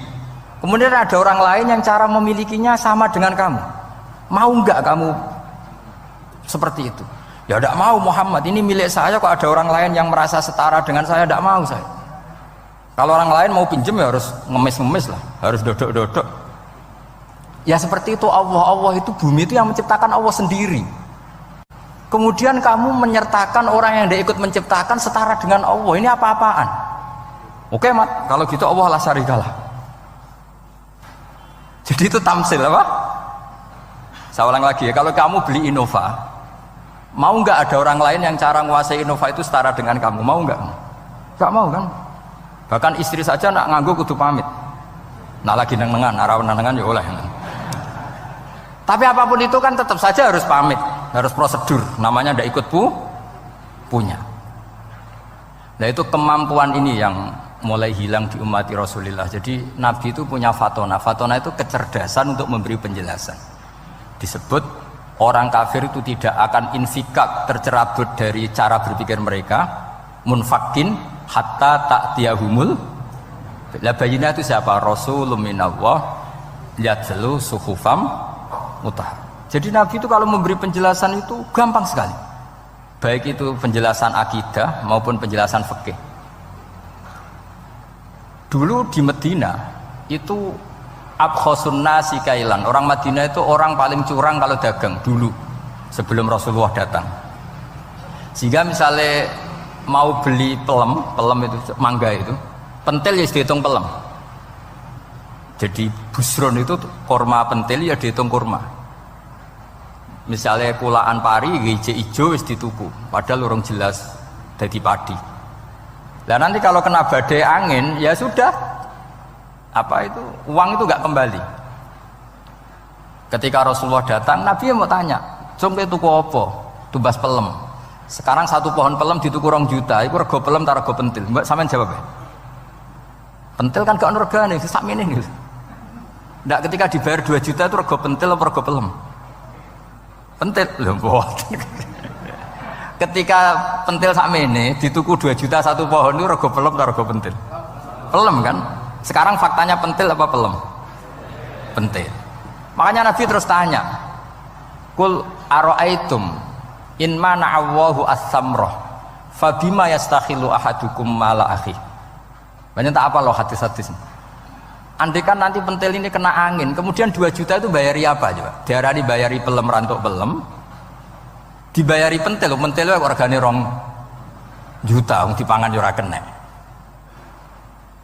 Kemudian ada orang lain yang cara memilikinya sama dengan kamu. Mau enggak kamu seperti itu? Ya tidak mau Muhammad, ini milik saya kok ada orang lain yang merasa setara dengan saya, tidak mau saya. Kalau orang lain mau pinjem ya harus ngemis-ngemis lah, harus dodok-dodok. Ya seperti itu Allah itu bumi itu yang menciptakan Allah sendiri. Kemudian kamu menyertakan orang yang tidak ikut menciptakan setara dengan Allah. Ini apa-apaan? Oke mat, kalau gitu Allah la syarikalah. Jadi itu tamsil apa? Saya ulang lagi ya, kalau kamu beli Innova, mau nggak ada orang lain yang cara menguasai Innova itu setara dengan kamu? Mau nggak? Nggak mau kan? Bahkan istri saja nak nganggu kudu pamit. Nak lagi nengan, arah nengan ya oleh. Tapi apapun itu kan tetap saja harus pamit, harus prosedur. Namanya ndak ikut punya. Nah itu kemampuan ini yang mulai hilang di umat Rasulullah. Jadi Nabi itu punya fatona. Fatona itu kecerdasan untuk memberi penjelasan. Disebut orang kafir itu tidak akan infikak, tercerabut dari cara berpikir mereka, munfakin hatta ta'tiyahumul. La bayina itu siapa? Rasulun minallah yatlu suhufam mutahhar. Jadi Nabi itu kalau memberi penjelasan itu gampang sekali. Baik itu penjelasan akidah maupun penjelasan fikih. Dulu di Medina itu abkhosun nasi kailan. Orang Madinah itu orang paling curang kalau dagang dulu sebelum Rasulullah datang. Sehingga misalnya mau beli pelem itu mangga itu, pentil ya dihitung pelem. Jadi busron itu kurma pentil ya dihitung kurma. Misalnya kulaan pari hijau ijo wis dituku, padahal urung jelas dadi padi. Nah nanti kalau kena badai angin ya sudah, apa itu uang itu nggak kembali. Ketika Rasulullah datang, Nabi mau tanya, "Cung tuku apa?" Tubas pelem. Sekarang satu pohon pelem dituku 2 juta, itu rego pelem ta rego pentil? Mbak sampean jawab ya. Pentil kan gak ono regane, sakmene niku. Ndak ketika dibayar 2 juta itu rego pentil apa rego pelem? Pentil lho mboten. Ketika pentil sakmene dituku 2 juta satu pohon itu rego pelem ta rego pentil? Pelem kan? Sekarang faktanya pentil apa pelem? Pentil. Makanya Nabi terus tanya, "Qul ara'aitum in mana'allahu as-samrah fabima yastakhilu ahadukum mala akhi." Banyak tak apa loh hadis-hadis. Andai kan nanti pentil ini kena angin, kemudian 2 juta itu bayari apa coba? Diarani bayari pelem rantuk pelem, dibayari pentil itu regane 2 juta, wong dipangan yo ora kena.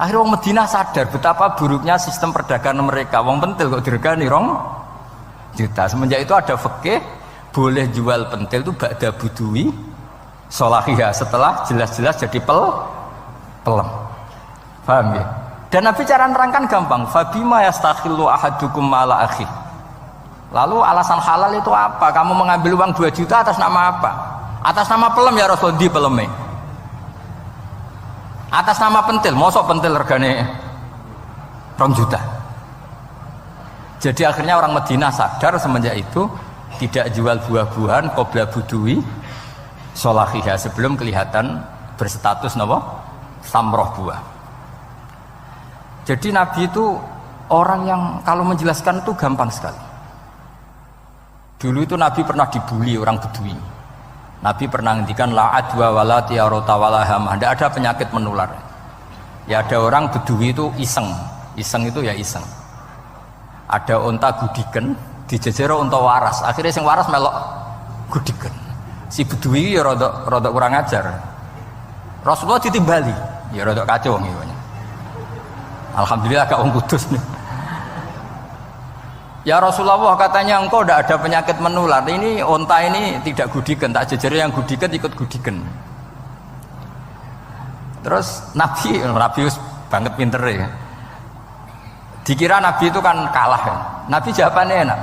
Akhirnya wong Madinah sadar betapa buruknya sistem perdagangan mereka. Wong pentil kok diregani 2 juta. Semenjak itu ada fikih boleh jual pentil itu ba'da budui sholahiyah, setelah jelas-jelas jadi pelem. Paham ya? Dan Nabi cara nerangkan gampang. Fabima yastakhillu ahadukum mala akhi. Lalu alasan halal itu apa? Kamu mengambil uang 2 juta atas nama apa? Atas nama pelem ya Rasul, di peleme. Atas nama pentil, mosok pentil regane 2 juta. Jadi akhirnya orang Madinah sadar semenjak itu tidak jual buah-buahan qobla budui sholahiyah, sebelum kelihatan berstatus napa? Samroh buah. Jadi Nabi itu orang yang kalau menjelaskan itu gampang sekali. Dulu itu Nabi pernah dibully orang Bedui. Nabi pernah ngendikan la adwa wala tiarota wala hamah. Tidak ada penyakit menular. Ya ada orang Bedui itu iseng. Iseng itu ya iseng. Ada unta gudiken, dijejero unta waras. Akhirnya sing waras melok gudiken. Si Bedui ya rodok kurang ajar. Rasulullah ditimbali. Ya rodok kacau ngiwanya. Alhamdulillah gak wong kudus nih. Ya Rasulullah, katanya engkau tidak ada penyakit menular. Ini onta ini tidak gudiken, tak jejeri yang gudiken ikut gudiken. Terus Nabi banget pinter ya. Dikira Nabi itu kan kalah ya. Nabi jawabannya enak.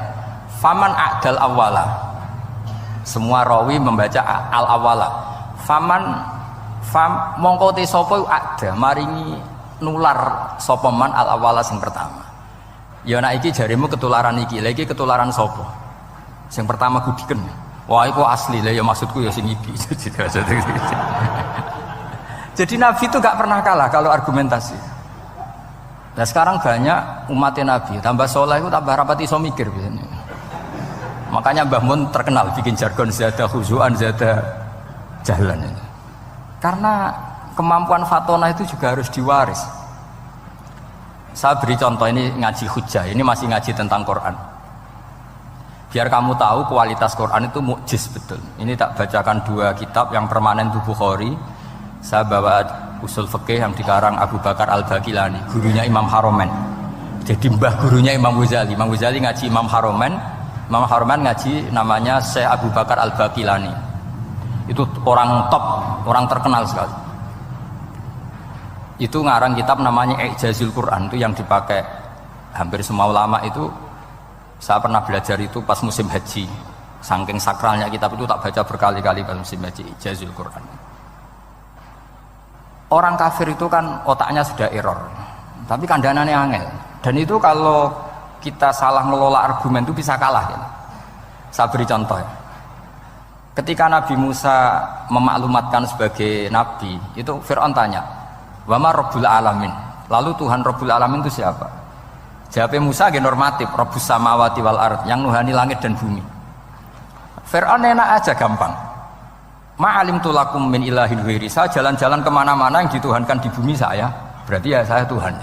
Faman a'dal awwala. Semua rawi membaca al awwala. Mongko te sapa ada maringi nular sopeman al awala sing pertama. Ya nak iki jarimu ketularan iki, lagi ketularan sopo. Sing pertama gudiken. Wah iku asli lah ya, maksudku ya sing iki. Jadi Nabi itu gak pernah kalah kalau argumentasi. Nah sekarang banyak umatnya Nabi tambah soleh itu tambah rapat iso mikir biasanya. Makanya Mbah Mun terkenal bikin jargon zada khuzuan zada jalan itu. Karena kemampuan fatonah itu juga harus diwaris. Saya beri contoh, ini ngaji hujjah, ini masih ngaji tentang Quran. Biar kamu tahu kualitas Quran itu mukjiz betul. Ini tak bacakan 2 kitab yang permanen itu Bukhari. Saya bawa usul fikih yang dikarang Abu Bakar Al-Baqilani, gurunya Imam Haromen. Jadi mbah gurunya Imam Ghazali. Imam Ghazali ngaji Imam Haromen, Imam Haromen ngaji namanya Syekh Abu Bakar Al-Baqilani. Itu orang top, orang terkenal sekali. Itu ngarang kitab namanya I'jazul Quran, itu yang dipakai hampir semua ulama itu. Saya pernah belajar itu pas musim haji. Saking sakralnya kitab itu tak baca berkali-kali pas musim haji, I'jazul Quran. Orang kafir itu kan otaknya sudah error, tapi kandanannya angel. Dan itu kalau kita salah ngelola argumen itu bisa kalah. Ya. Saya beri contoh ya. Ketika Nabi Musa memaklumatkan sebagai nabi, itu Fir'aun tanya, "Wama Rabbul Alamin?" Lalu Tuhan Rabbul Alamin itu siapa? Jawabnya Musa ge normatif, Rabbus samawati wal ard, yang nuhani langit dan bumi. Fir'aun enak aja, gampang. Ma'alimtu lakum min ilahin ghairi. Saya jalan-jalan kemana-mana yang dituhankan di bumi saya, berarti ya saya Tuhan.